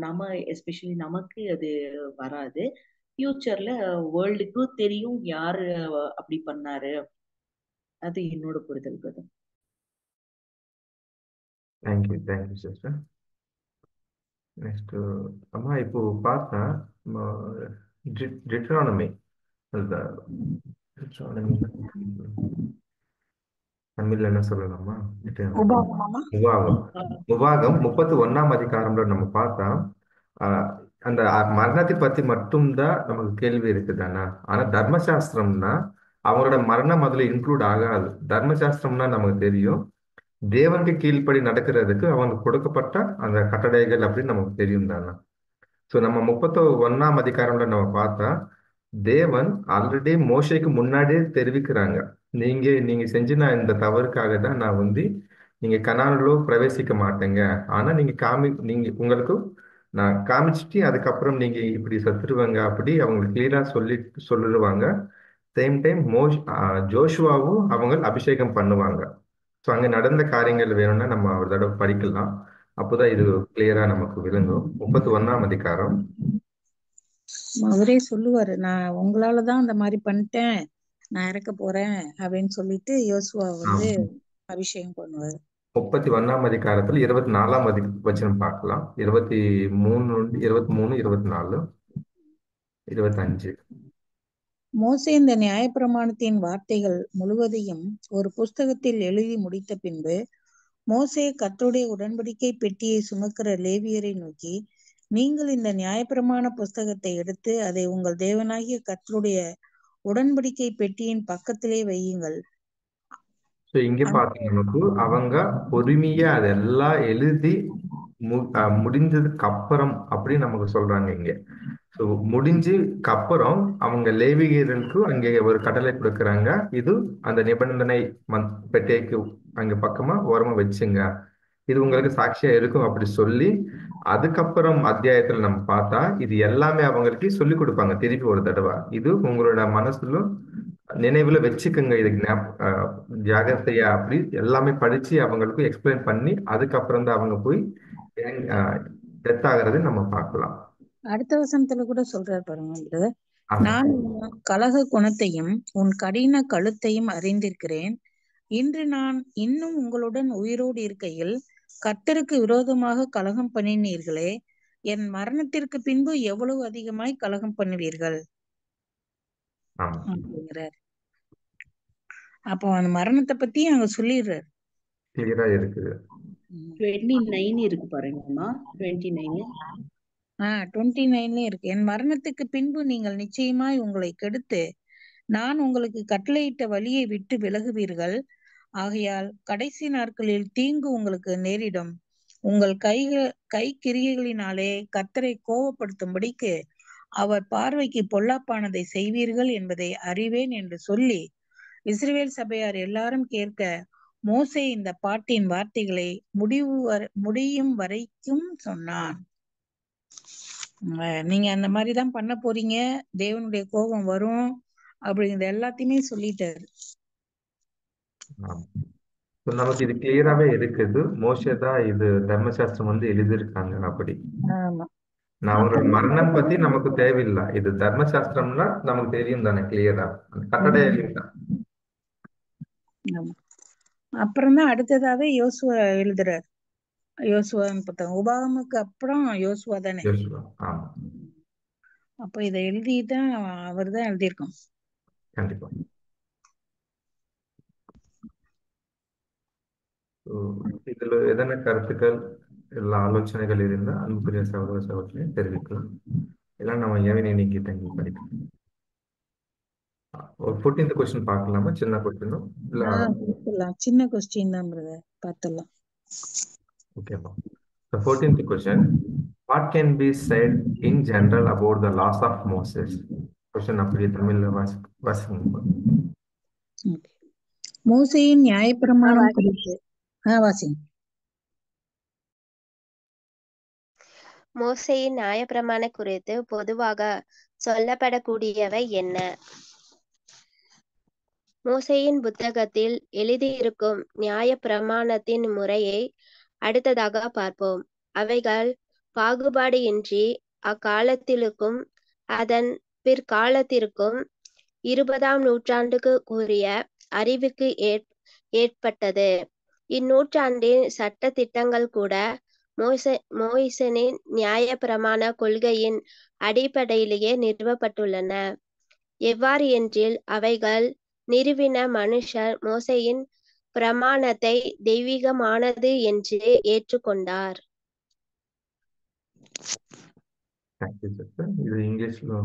நம்ம எஸ்பெஷலி நமக்கு அது வராது. ஃபியூச்சர்ல வேர்ல்டுக்கு தெரியும் யாரு அப்படி பண்ணாரு. அது என்னோட புரிதல் கதை. Thank you sister. நெக்ஸ்ட் அம்மா இப்போ பார்த்தா டிட்ரானமி, தமிழ்ல என்ன சொல்லலாமா? உபாகமாமா? உபாகம் 31ஆம் அதிகாரம்ல நம்ம பார்த்தா அந்த மரணத்தை பத்தி மட்டும்தான் நமக்கு கேள்வி இருக்குதானா? ஆனா தர்மசாஸ்திரம்னா அவங்களோட மரணம் அதுல இன்க்ளூட் ஆகாது. தர்மசாஸ்திரம்னா நமக்கு தெரியும் தேவனுக்கு கீழ்ப்படி நடக்கிறதுக்கு அவங்களுக்கு கொடுக்கப்பட்ட அந்த கட்டளைகள் அப்படின்னு நமக்கு தெரியும் தானே. ஸோ நம்ம 31ஆம் அதிகாரம்ல நம்ம பார்த்தா தேவன் ஆல்ரெடி மோசைக்கு முன்னாடியே தெரிவிக்கிறாங்க, நீங்க செஞ்சின இந்த தவறுக்காக தான் நான் நீங்க கனானிலோ பிரவேசிக்க மாட்டேங்க. ஆனா நீங்க உங்களுக்கு நான் காமிச்சிட்டு அதுக்கப்புறம் நீங்க இப்படி செத்துருவாங்க அப்படி அவங்களுக்கு கிளியரா சொல்லிடுவாங்க. சேம் டைம் ஜோஷுவாவும் அவங்க அபிஷேகம் பண்ணுவாங்க. ஸோ அங்க நடந்த காரியங்கள் வேணும்னா நம்ம ஒரு தடவை படிக்கலாம். அப்போதான் இது கிளியரா நமக்கு விளங்கும். 31ஆம் அதிகாரம். அவரே சொல்லுவாரு, நான் உங்களாலதான் அந்த மாதிரி பண்ணிட்டேன், நான் இறக்க போறேன் அப்படின்னு சொல்லிட்டு யோசுவா அபிஷேகம் பண்ணுவாரு. 31ஆம் அதிகாரத்துல 24ஆம் வசனம் பார்க்கலாம். 23, 24, 25. மோசே இந்த நியாயப்பிரமாணத்தின் வார்த்தைகள் முழுவதையும் ஒரு புஸ்தகத்தில் எழுதி முடித்த பின்பு மோசே கர்த்தருடைய உடன்படிக்கை பெட்டியை சுமக்கிற லேவியரை நோக்கி, நீங்கள் இந்த நியாயப்பிரமாண புஸ்தகத்தை எடுத்து அதை உங்கள் தேவனாகிய கர்த்தருடைய உடன்படிக்கை பெட்டியின் பக்கத்திலே வையுங்கள். ஸோ இங்க பாத்தீங்கன்னா அவங்க பொறுமையா அதெல்லாம் எழுதி முடிஞ்சதுக்கு அப்புறம் அப்படி நமக்கு சொல்றாங்க இங்க. ஸோ முடிஞ்சுக்கு அப்புறம் அவங்க லேவியர்களுக்கு அங்கே ஒரு கட்டளை கொடுக்குறாங்க, இது அந்த நிபந்தனை பெட்டைக்கு அங்க பக்கமா ஓரமா வச்சுங்க, இது உங்களுக்கு சாட்சியா இருக்கும் அப்படி சொல்லி, அதுக்கப்புறம் அத்தியாயத்துல நம்ம பார்த்தா இது எல்லாமே அவங்களுக்கு சொல்லி கொடுப்பாங்க திருப்பி ஒரு தடவை. இது உங்களோட மனசுல நினைவுல வச்சுக்கோங்க, இதுக்கு ஜாகிரதையா அப்படி எல்லாமே படிச்சு அவங்களுக்கு எக்ஸ்பிளைன் பண்ணி அதுக்கப்புறம் தான் அவங்க போய் டெத் ஆகிறது நம்ம பார்க்கலாம். அடுத்த வசனத்துல கூட சொல்றாரு பாருங்க, நான் கலக குணத்தையும் உன் கடின கழுத்தையும் அறிந்திருக்கிறேன். இன்று நான் இன்னும் உங்களுடன் உயிரோடு இருக்கையில் கர்த்தருக்கு விரோதமாக கலகம் பண்ணினீர்களே, என் மரணத்திற்கு பின்பு எவ்வளவு அதிகமாய் கலகம் பண்ணுவீர்கள் அப்படிங்கிறார். அப்போ அந்த மரணத்தை பத்தி அங்க சொல்லிடுறாரு. கிளியரா இருக்குது. 29 இருக்கு பாருங்கம்மா, 29. 29 இருக்கு. என் மரணத்துக்கு பின்பு நீங்கள் நிச்சயமாய் உங்களை கெடுத்து நான் உங்களுக்கு கட்டளையிட்ட வழியை விட்டு விலகுவீர்கள். ஆகையால் கடைசி நாட்களில் தீங்கு உங்களுக்கு நேரிடும். உங்கள் கை கிரியைகளினாலே கர்த்தரை கோபப்படுத்தும்படிக்கு அவர் பார்வைக்கு பொல்லாப்பானதை செய்வீர்கள் என்பதை அறிவேன் என்று சொல்லி இஸ்ரவேல் சபையார் எல்லாரும் கேட்க மோசே இந்த பாட்டின் வார்த்தைகளை முடியும் வரைக்கும் சொன்னான். நீங்க அந்த மாதிரிதான் பண்ண போறீங்க, தேவனுடைய கோபம் வரும் அப்படிங்கிற எல்லாத்தையுமே சொல்லிட்டாரு. நமக்கு இது கிளியராவே இருக்குது. மோசே தான் இது தர்மசாஸ்திரம் வந்து எழுதியிருக்காங்க அப்படி. நான் அவரோட மரணம் பத்தி நமக்கு தேவையில்லை, இது தர்மசாஸ்திரம்னா நமக்கு தெரியும் தானே கிளியரா, கட்டளை தான். அப்புறம் தான் அடுத்ததாவே யோசுவா எழுதுறார். யோசுவான்னு புத்தகம் உபாகமுக்கு அப்புறம் யோசுவா தானே. அப்ப இதை எழுதிதான் அவர் தான் எழுதியிருக்கோம். கண்டிப்பா. இதுல எதனா கருத்துக்கள் இல்ல ஆலோசனைகள் இருந்தா அன்புக்குரிய சகோதர சகோதரியை தெரிவிக்கலாம். எல்லாம் நம்ம ஏவினை நீக்கி தங்கி படிக்கலாம். ஒரு 14th क्वेश्चन பார்க்கலாமா? சின்ன क्वेश्चन இல்ல சின்ன क्वेश्चन தான் பிரதர், பார்த்தலாம். ஓகேப்பா. The 14th question, what can be said in general about the laws of Moses? Question அப்படியே தமிழ்ல வாசிங்க. மோசேயின் நியாயப்பிரமாணம் குறித்து வாசிங்க. மோசேயின் நியாயப்பிரமாணம் குறித்து பொதுவாக சொல்லப்படக்கூடியவை என்ன? மோசேயின் புத்தகத்தில் எழுதியிருக்கும் நியாய பிரமாணத்தின் முறையை அடுத்ததாக பார்ப்போம். அவைகள் பாகுபாடு இன்றி அக்காலத்திற்கும் அதன் பிற்காலத்திற்கும் 20ஆம் நூற்றாண்டுக்கு கூறிய அறிவுக்கு ஏற்பட்டது. இந்நூற்றாண்டின் சட்ட திட்டங்கள் கூட மோசேயின் நியாய பிரமாண கொள்கையின் அடிப்படையிலேயே நிறுவப்பட்டுள்ளன. எவ்வாறு என்றில் அவைகள் நிறுவின மனுஷர் மோசேயின் பிரமாணத்தை தெய்வீகமானது என்று ஏற்றுக்கொண்டார். இது இங்கிலீஷ்ல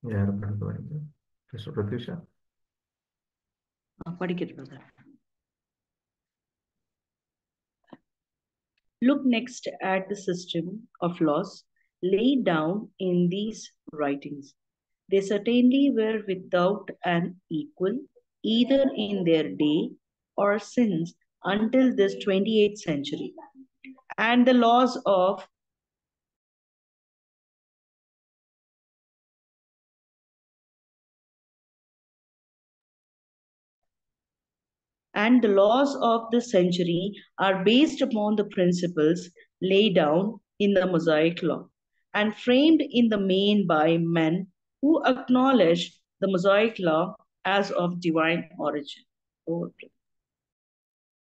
யார் படிக்கிறீங்க? சிஸ்டர் பிரத்யூஷா படிக்கிறது. Look next at the system of laws laid down in these writings. They certainly were without an equal, either in their day or since until this 28th century. And the laws of this century are based upon the principles laid down in the Mosaic law and framed in the main by men who acknowledge the Mosaic law as of divine origin.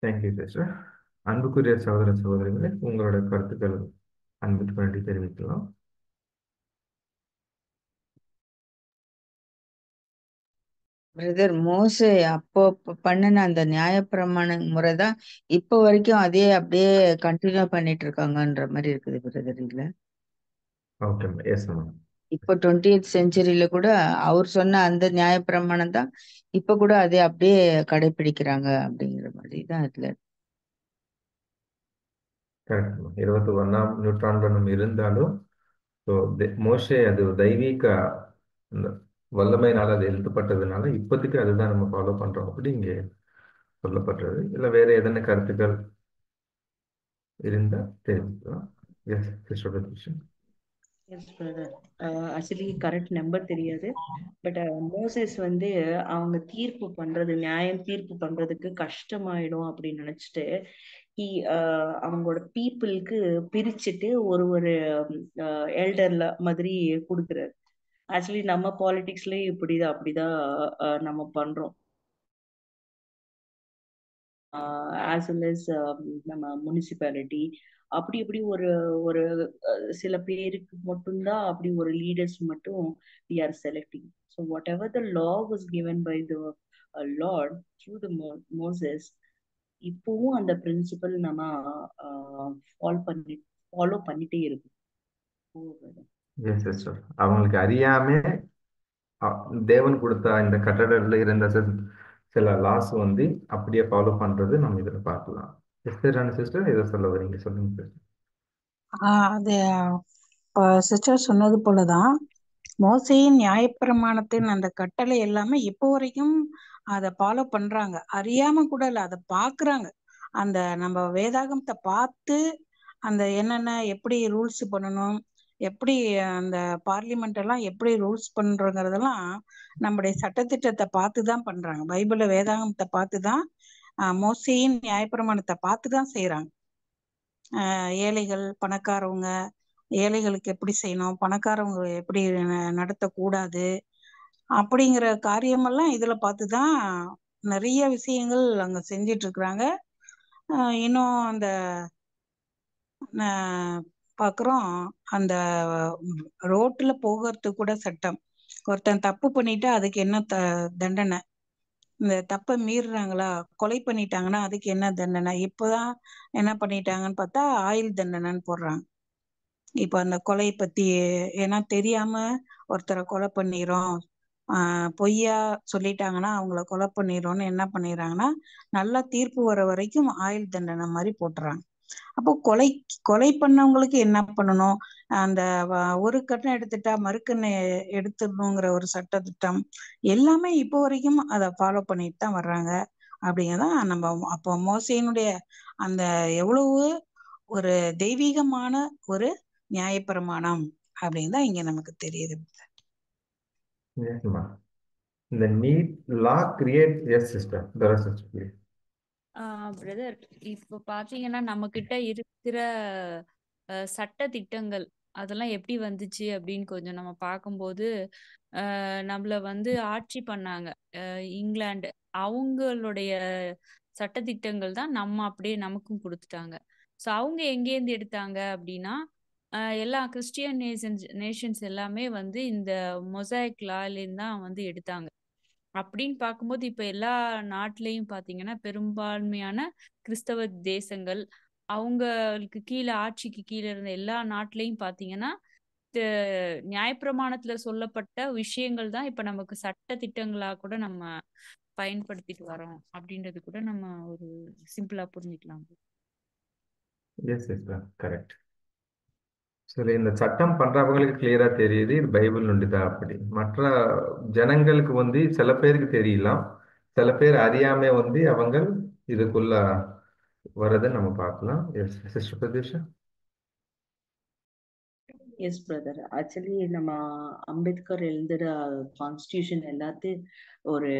Thank you, sister. அன்புக்குரிய சகோதர சகோதரிகளே, உங்களோட கருத்துக்கள் அன்புக்கு வேண்டி தெரிவிக்கலாம். Brother, மோசே அப்போ பண்ணின அந்த நியாயப்பிரமாண முறைதான் இப்போ வரைக்கும் அதே அப்படியே கண்டினியூ பண்ணிட்டு இருக்காங்கன்ற மாதிரி இருக்குது பிரதர். இல்ல ஓகேம்மா. எஸ்ம்மா. இப்போ 20th செஞ்சுரியில கூட அவர் சொன்ன அந்த நியாயப்பிரமாணம் தான் இப்ப கூட அதை அப்படியே கடைபிடிக்கிறாங்க அப்படிங்கிற மாதிரி தான் அதுல. கரெக்ட்மா. 21ஆம் நூற்றாண்டு நம்ம இருந்தாலும் ஸோ மோசே அது தெய்வீக அந்த வல்லமையினால அது எழுதப்பட்டதுனால இப்போதைக்கு அதுதான் நம்ம ஃபாலோ பண்றோம் அப்படி இங்கே சொல்லப்பட்டது. இல்லை வேற எதனா கருத்துக்கள் இருந்தா தெரிஞ்சுக்கலாம். எஸ் சிஸ்டர் விஷயம். Yes brother. Actually correct number தெரியாது. பட் மோசஸ் வந்து அவங்க நியாயம் தீர்ப்பு பண்றதுக்கு கஷ்டமாயிடும் அப்படின்னு நினைச்சிட்டு அவங்களோட பீப்புளுக்கு பிரிச்சுட்டு ஒரு எல்டர்ல மாதிரி கொடுக்குறாரு. ஆக்சுவலி நம்ம பாலிடிக்ஸ்லயும் அப்படிதான் நம்ம பண்றோம். ஆஸ் வெல் அஸ் நம்ம முனிசிபாலிட்டி அப்படி ஒரு ஒரு சில பேருக்கு மட்டும்தான் அப்படி ஒரு லீடர்ஸ் மட்டும் we are selecting. So whatever the law was given by the Lord through the Moses, இப்பவும் அந்த பிரின்சிபல் நம்ம ஃபாலோ பண்ணிட்டே இருக்கு. Yes sister. அவங்களுக்கு அறியாம தேவன் கொடுத்த இந்த கட்டடத்துல இருந்த சில லாஸ் வந்து அப்படியே ஃபாலோ பண்றது நம்ம இதுல பார்க்கலாம். சிஸ்டர் ஏதோ சொல்ல வரீங்க, சொல்லுங்க சிஸ்டர். அது சிஸ்டர் சொன்னது போலதான் மோசேயின் நியாயப்பிரமாணத்தின் அந்த கட்டளை எல்லாமே இப்போ வரைக்கும் அதை ஃபாலோ பண்றாங்க. அறியாம கூட இல்ல, அதை பாக்குறாங்க. அந்த நம்ம வேதாகமத்தை பார்த்து அந்த என்னென்ன எப்படி ரூல்ஸ் பண்ணணும், எப்படி அந்த பார்லிமெண்ட் எல்லாம் எப்படி ரூல்ஸ் பண்றோங்கிறதெல்லாம் நம்முடைய சட்டத்திட்டத்தை பார்த்துதான் பண்றாங்க. பைபிள வேதாகமத்தை பார்த்துதான் மோசேயின் நியாயப்பிரமாணத்தை பார்த்துதான் செய்யறாங்க. ஏழைகள் பணக்காரவங்க, ஏழைகளுக்கு எப்படி செய்யணும், பணக்காரவங்க எப்படி நடத்தக்கூடாது அப்படிங்கிற காரியமெல்லாம் இதுல பார்த்துதான் நிறைய விஷயங்கள் அங்க செஞ்சிட்டு இருக்கிறாங்க. இன்னும் அந்த பாக்குறோம், அந்த ரோட்ல போகிறதுக்கு கூட சட்டம். ஒருத்தன் தப்பு பண்ணிட்டா அதுக்கு என்ன தண்டனை, இந்த தப்பை மீறுறாங்களா, கொலை பண்ணிட்டாங்கன்னா அதுக்கு என்ன தண்டனை. இப்போதான் என்ன பண்ணிட்டாங்கன்னு பார்த்தா ஆயுள் தண்டனைன்னு போடுறாங்க. இப்ப அந்த கொலை பத்தி ஏன்னா தெரியாம ஒருத்தரை கொலை பண்ணிரும், பொய்யா சொல்லிட்டாங்கன்னா அவங்கள கொலை பண்ணிடும்னு என்ன பண்ணிடுறாங்கன்னா நல்லா தீர்ப்பு வர வரைக்கும் ஆயுள் தண்டனை மாதிரி போட்டுறாங்க. அப்போ கொலை பண்ணவங்களுக்கு என்ன பண்ணணும், அந்த ஒரு கண்ணை எடுத்துட்டா மறுக்கண்ணை எடுத்துடணுங்கிற ஒரு சட்ட திட்டம் எல்லாமே இப்போ வரைக்கும் அதை ஃபாலோ பண்ணிட்டு தான் வர்றாங்க. அப்படிங்கதான் நம்ம அப்போ மோசேயினுடைய அந்த எவ்வளவு ஒரு தெய்வீகமான ஒரு நியாயப்பிரமாணம் அப்படின்னு தான் இங்க நமக்கு தெரியுது. இந்த நீட் லா கிரியேட் எஸ் சிஸ்டர் சிஸ்டர். பிரதர், இப்ப பாத்தீங்கன்னா நம்ம கிட்ட இருக்கிற சட்ட திட்டங்கள் அதெல்லாம் எப்படி வந்துச்சு அப்படின்னு கொஞ்சம் நம்ம பார்க்கும்போது நம்மள வந்து ஆட்சி பண்ணாங்க இங்கிலாந்து. அவங்களுடைய சட்டத்திட்டங்கள் தான் நம்ம அப்படியே நமக்கும் கொடுத்துட்டாங்க. ஸோ அவங்க எங்கேருந்து எடுத்தாங்க அப்படின்னா எல்லா கிறிஸ்டியன் நேஷன்ஸ் எல்லாமே வந்து இந்த மொசாய்க் லாலேருந்து தான் வந்து எடுத்தாங்க. அப்படின்னு பார்க்கும்போது இப்ப எல்லா நாட்டிலையும் பாத்தீங்கன்னா பெரும்பான்மையான கிறிஸ்தவ தேசங்கள் அவங்களுக்கு கீழே ஆட்சிக்கு கீழே இருந்த எல்லா நாட்டிலையும் பாத்தீங்கன்னா நியாயப்பிரமாணத்துல சொல்லப்பட்ட விஷயங்கள் தான் இப்ப நமக்கு சட்ட திட்டங்களா கூட நம்ம பயன்படுத்திட்டு வரோம் அப்படின்றது கூட நம்ம ஒரு சிம்பிளா புரிஞ்சுக்கலாம். Yes sister, correct. சரி, இந்த சட்டம் பண்றவங்களுக்கு கிளியரா தெரியுது இது பைபிள் நுண்டிதான். அப்படி மற்ற ஜனங்களுக்கு வந்து சில பேருக்கு தெரியலாம், சில பேர் அறியாம வந்து அவங்க இதுக்குள்ள வரதை நம்ம பார்க்கலாம். Yes sister Pratheesha. Yes brother. Actually நம்ம அம்பேத்கர் எழுதுற கான்ஸ்டியூஷன் எல்லாத்தையும் ஒரு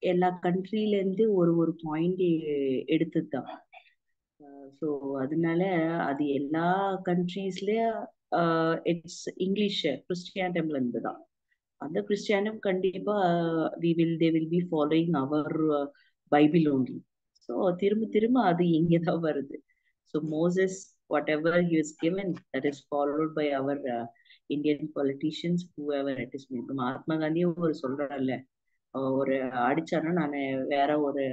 எல்லா கண்ட்ரில இருந்து ஒரு பாயிண்ட் எடுத்தது தான். ஸோ அதனால அது எல்லா கண்ட்ரீஸ்லயும் இட்ஸ் இங்கிலீஷ் கிறிஸ்டியானிட்டம்ல இருந்து தான். அந்த கிறிஸ்டியானிடம் கண்டிப்பா they will be following our Bible only. So திரும்ப அது இங்கதான் வருது. So Moses whatever he was given, that is followed by our Indian politicians, whoever it is. Mahatma காந்தியும் ஒரு சொல்றாருல்ல, ஒரு அடிச்சானா நான் வேற ஒரு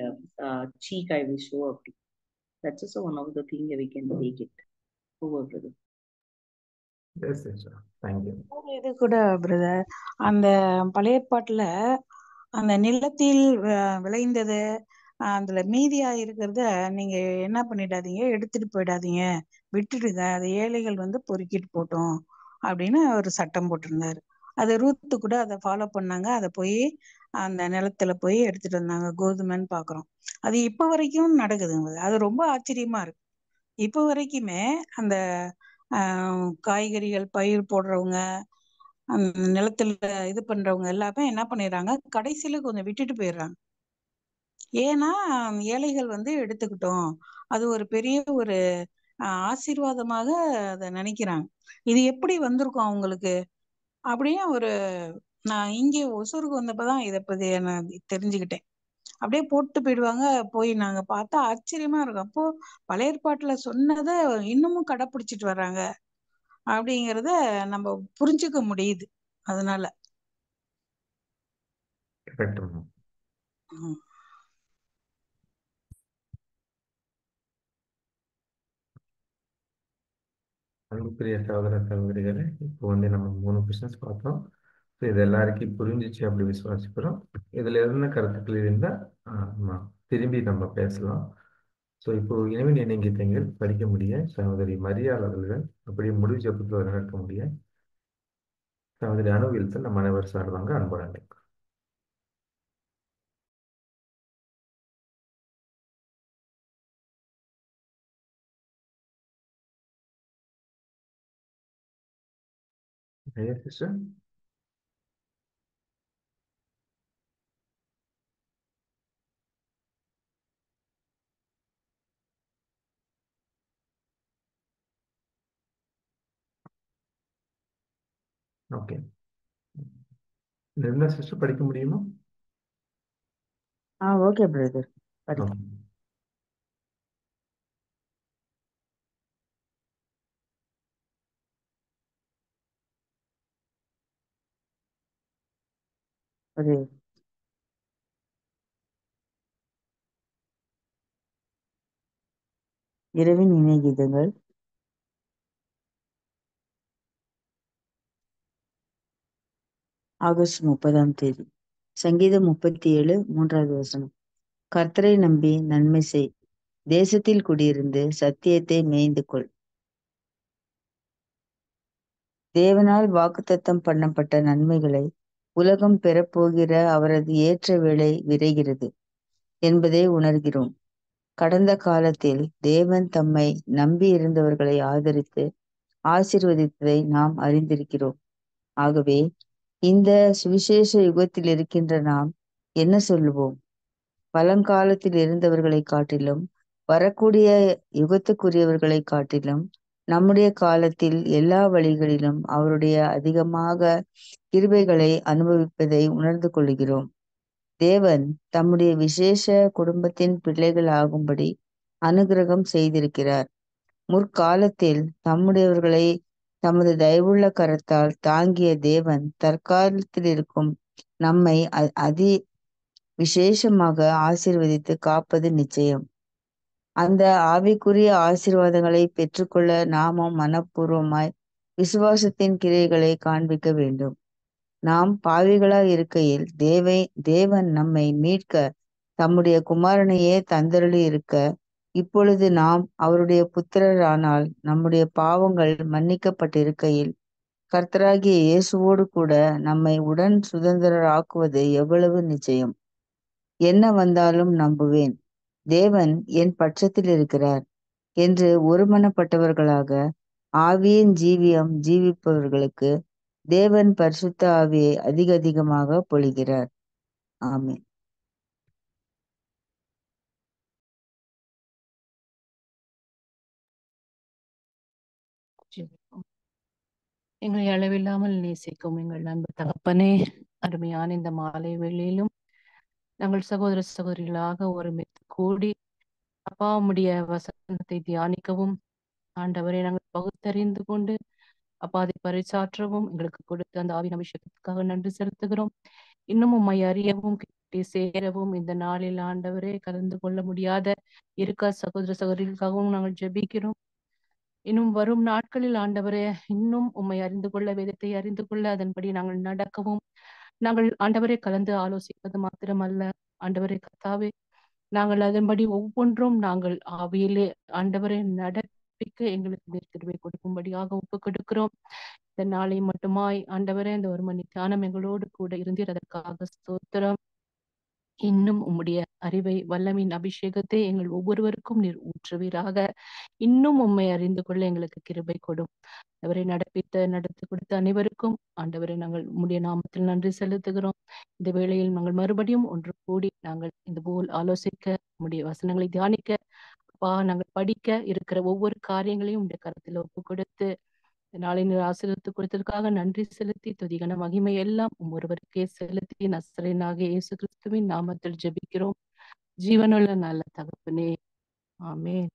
சீக் ஐ வில் ஷோ அப்படி. That's also one of the things we can take it over. Yes sister, thank you. இது கூட brother, அந்த பழைய ஏற்பாட்டுல அந்த நிலத்தில் விளைந்தது அதுல மீதியா இருக்கிறத நீங்க என்ன பண்ணிடாதீங்க, எடுத்துட்டு போயிடாதீங்க, விட்டுடுங்க, அது ஏழைகள் வந்து பொறுக்கிட்டு போட்டோம் அப்படின்னு ஒரு சட்டம் போட்டிருந்தாரு. அது ரூத்து கூட அதை ஃபாலோ பண்ணாங்க. அதை போய் அந்த நிலத்துல போய் எடுத்துட்டு வந்தாங்க, கோதுமைன்னு பாக்குறோம். அது இப்ப வரைக்கும் நடக்குதுங்க. அது ரொம்ப ஆச்சரியமா இருக்கு. இப்ப வரைக்குமே அந்த காய்கறிகள் பயிர் போடுறவங்க, அந்த நிலத்துல இது பண்றவங்க எல்லாமே என்ன பண்ணிடுறாங்க, கடைசியில கொஞ்சம் விட்டுட்டு போயிடுறாங்க. ஏன்னா ஏழைகள் வந்து எடுத்துக்கிட்டோம், அது ஒரு பெரிய ஒரு ஆசீர்வாதமாக அதை நினைக்கிறாங்க. இது எப்படி வந்திருக்கும் அவங்களுக்கு அப்படியே ஒரு, நான் இங்கே ஒசூருக்கு வந்தப்பதான் இதை பத்தி நான் தெரிஞ்சுக்கிட்டேன். அப்படியே போட்டு போயிடுவாங்க. போய் நாங்க பார்த்தா ஆச்சரியமா இருக்கும். அப்போ பழைய ஏற்பாட்டுல சொன்னதை இன்னமும் கடைப்பிடிச்சிட்டு வர்றாங்க அப்படிங்கிறத நம்ம புரிஞ்சுக்க முடியுது. அதனால கரெக்டுமா. ம். அன்புக்குரிய சகோதர சகோதரிகளே, இப்போ வந்து நம்ம 3 கொஸ்டின்ஸ் பார்த்தோம். ஸோ இது எல்லாருக்கும் புரிஞ்சிச்சு அப்படி விசுவாசிக்கிறோம். இதில் இருந்த கருத்துக்கள் இருந்தால் நம்ம திரும்பி நம்ம பேசலாம். ஸோ இப்போ இனிமேல் இணைங்கிட்டீங்கள் படிக்க முடிய சகோதரி மரியாள் அவர்கள் அப்படியே முடிவு ஜெபத்தில் நடக்க முடிய சகோதரி அனுவில்சன் நம்ம அனைவர் சார்பாங்க அன்புடன் அழைக்கிறோம். ஐயா சிஸ்டர். ஓகே, நிர்மலா சிஸ்டர் படிக்க முடியுமா? ஓகே பிரதர், படிக்க. ஓகே. ஒரு இரவின் இணைகீதங்கள். ஆகஸ்ட் 30 சங்கீதம் 37 3வது வசனம். கர்த்தரை நம்பி நன்மை செய், தேசத்தில் குடியிருந்து சத்தியத்தை மேய்ந்து கொள். தேவனால் வாக்குத்தத்தம் பண்ணப்பட்ட நன்மைகளை உலகம் பெறப்போகிற அவரது ஏற்ற வேளை விரைகிறது என்பதை உணர்கிறோம். கடந்த காலத்தில் தேவன் தம்மை நம்பி இருந்தவர்களை ஆதரித்து ஆசீர்வதித்ததை நாம் அறிந்திருக்கிறோம். ஆகவே இந்த சுவிசேஷ யுகத்தில் இருக்கின்ற நாம் என்ன சொல்லுவோம்? பழங்காலத்தில் இருந்தவர்களை காட்டிலும் வரக்கூடிய யுகத்துக்குரியவர்களை காட்டிலும் நம்முடைய காலத்தில் எல்லா வழிகளிலும் அவருடைய அதிகமாக கிருபைகளை அனுபவிப்பதை உணர்ந்து கொள்கிறோம். தேவன் தம்முடைய விசேஷ குடும்பத்தின் பிள்ளைகள் ஆகும்படி அனுகிரகம் செய்திருக்கிறார். முற்காலத்தில் தம்முடையவர்களை தமது தயவுள்ள கரத்தால் தாங்கிய தேவன் தற்காலத்தில் இருக்கும் நம்மை அதி விசேஷமாக ஆசீர்வதித்து காப்பது நிச்சயம். அந்த ஆவிக்குரிய ஆசீர்வாதங்களை பெற்றுக்கொள்ள நாமும் மனப்பூர்வமாய் விசுவாசத்தின் கிரியைகளை காண்பிக்க வேண்டும். நாம் பாவிகளாய் இருக்கையில் தேவன் நம்மை மீட்க தம்முடைய குமாரனையே தந்தருளி இருக்க, இப்பொழுது நாம் அவருடைய புத்திரரானால் நம்முடைய பாவங்கள் மன்னிக்கப்பட்டிருக்கையில் கர்த்தராகிய இயேசுவோடு கூட நம்மை உடன் சுதந்திரராக்குவது எவ்வளவு நிச்சயம். என்ன வந்தாலும் நம்புவேன், தேவன் என் பட்சத்தில் இருக்கிறார் என்று ஒருமனப்பட்டவர்களாக ஆவியின் ஜீவியம் ஜீவிப்பவர்களுக்கு தேவன் பரிசுத்த ஆவியை அதிகமாக பொழிகிறார். ஆமென். எங்களை அளவில்லாமல் நேசிக்கும் எங்கள் அன்பு தகப்பனே, அருமையான இந்த மாலை வேளையிலும் நாங்கள் சகோதர சகோதரிகளாக ஒருமித்து கூடி அப்பாவுடைய வசனத்தை தியானிக்கவும், ஆண்டவரை நாங்கள் பகுத்தறிந்து கொண்டு அப்பாதை பரிசாற்றவும் எங்களுக்கு கொடுத்த அந்த ஆவின் அபிஷேகத்துக்காக நன்றி செலுத்துகிறோம். இன்னும் உம்மை அறியவும் கிட்டே சேரவும் இந்த நாளில் ஆண்டவரே கலந்து கொள்ள முடியாத இருக்க சகோதர சகோதரிகளுக்காகவும் நாங்கள் ஜெபிக்கிறோம். இன்னும் வரும் நாட்களில் ஆண்டவரே இன்னும் உம்மை அறிந்து கொள்ள, வேதத்தை அறிந்து கொள்ள, அதன்படி நாங்கள் நடக்கவும், நாங்கள் ஆண்டவரை கலந்து ஆலோசிப்பது மாத்திரமல்ல ஆண்டவரே கர்த்தாவே, நாங்கள் அதன்படி ஒவ்வொன்றும் நாங்கள் ஆவியிலே ஆண்டவரை நடப்பிக்க எங்களுக்கு நீர் கிருபை கொடுக்கும்படியாக ஒப்பு கொடுக்கிறோம். இந்த நாளை மட்டுமாய் ஆண்டவரே இந்த ஒரு மணி தியானம் எங்களோடு கூட இருந்தீர், அதற்காக ஸ்தோத்திரம். இன்னும் உம்முடைய அறிவை, வல்லமையின் அபிஷேகத்தை எங்கள் ஒவ்வொருவருக்கும் நீர் ஊற்றுவீராக. இன்னும் உம்மை அறிந்து கொள்ள எங்களுக்கு கிருபை கொடும். அவரை நடத்தி கொடுத்த அனைவருக்கும் ஆண்டவரை நாங்கள் உம்முடைய நாமத்தில் நன்றி செலுத்துகிறோம். இந்த வேளையில் நாங்கள் மறுபடியும் ஒன்று கூடி நாங்கள் இந்த போல் ஆலோசிக்க, உம்முடைய வசனங்களை தியானிக்க, நாங்கள் படிக்க இருக்கிற ஒவ்வொரு காரியங்களையும் உடைய கருத்தில் ஒப்பு கொடுத்து, நாளை நீர் ஆசீர்வதித்து கொடுத்ததற்காக நன்றி செலுத்தி, துதிகன மகிமை எல்லாம் ஒருவருக்கே செலுத்தி, நசரேயனாகிய இயேசு கிறிஸ்துவின் நாமத்தில் ஜெபிக்கிறோம் ஜீவனுள்ள நல்ல தகப்பனே. ஆமென்.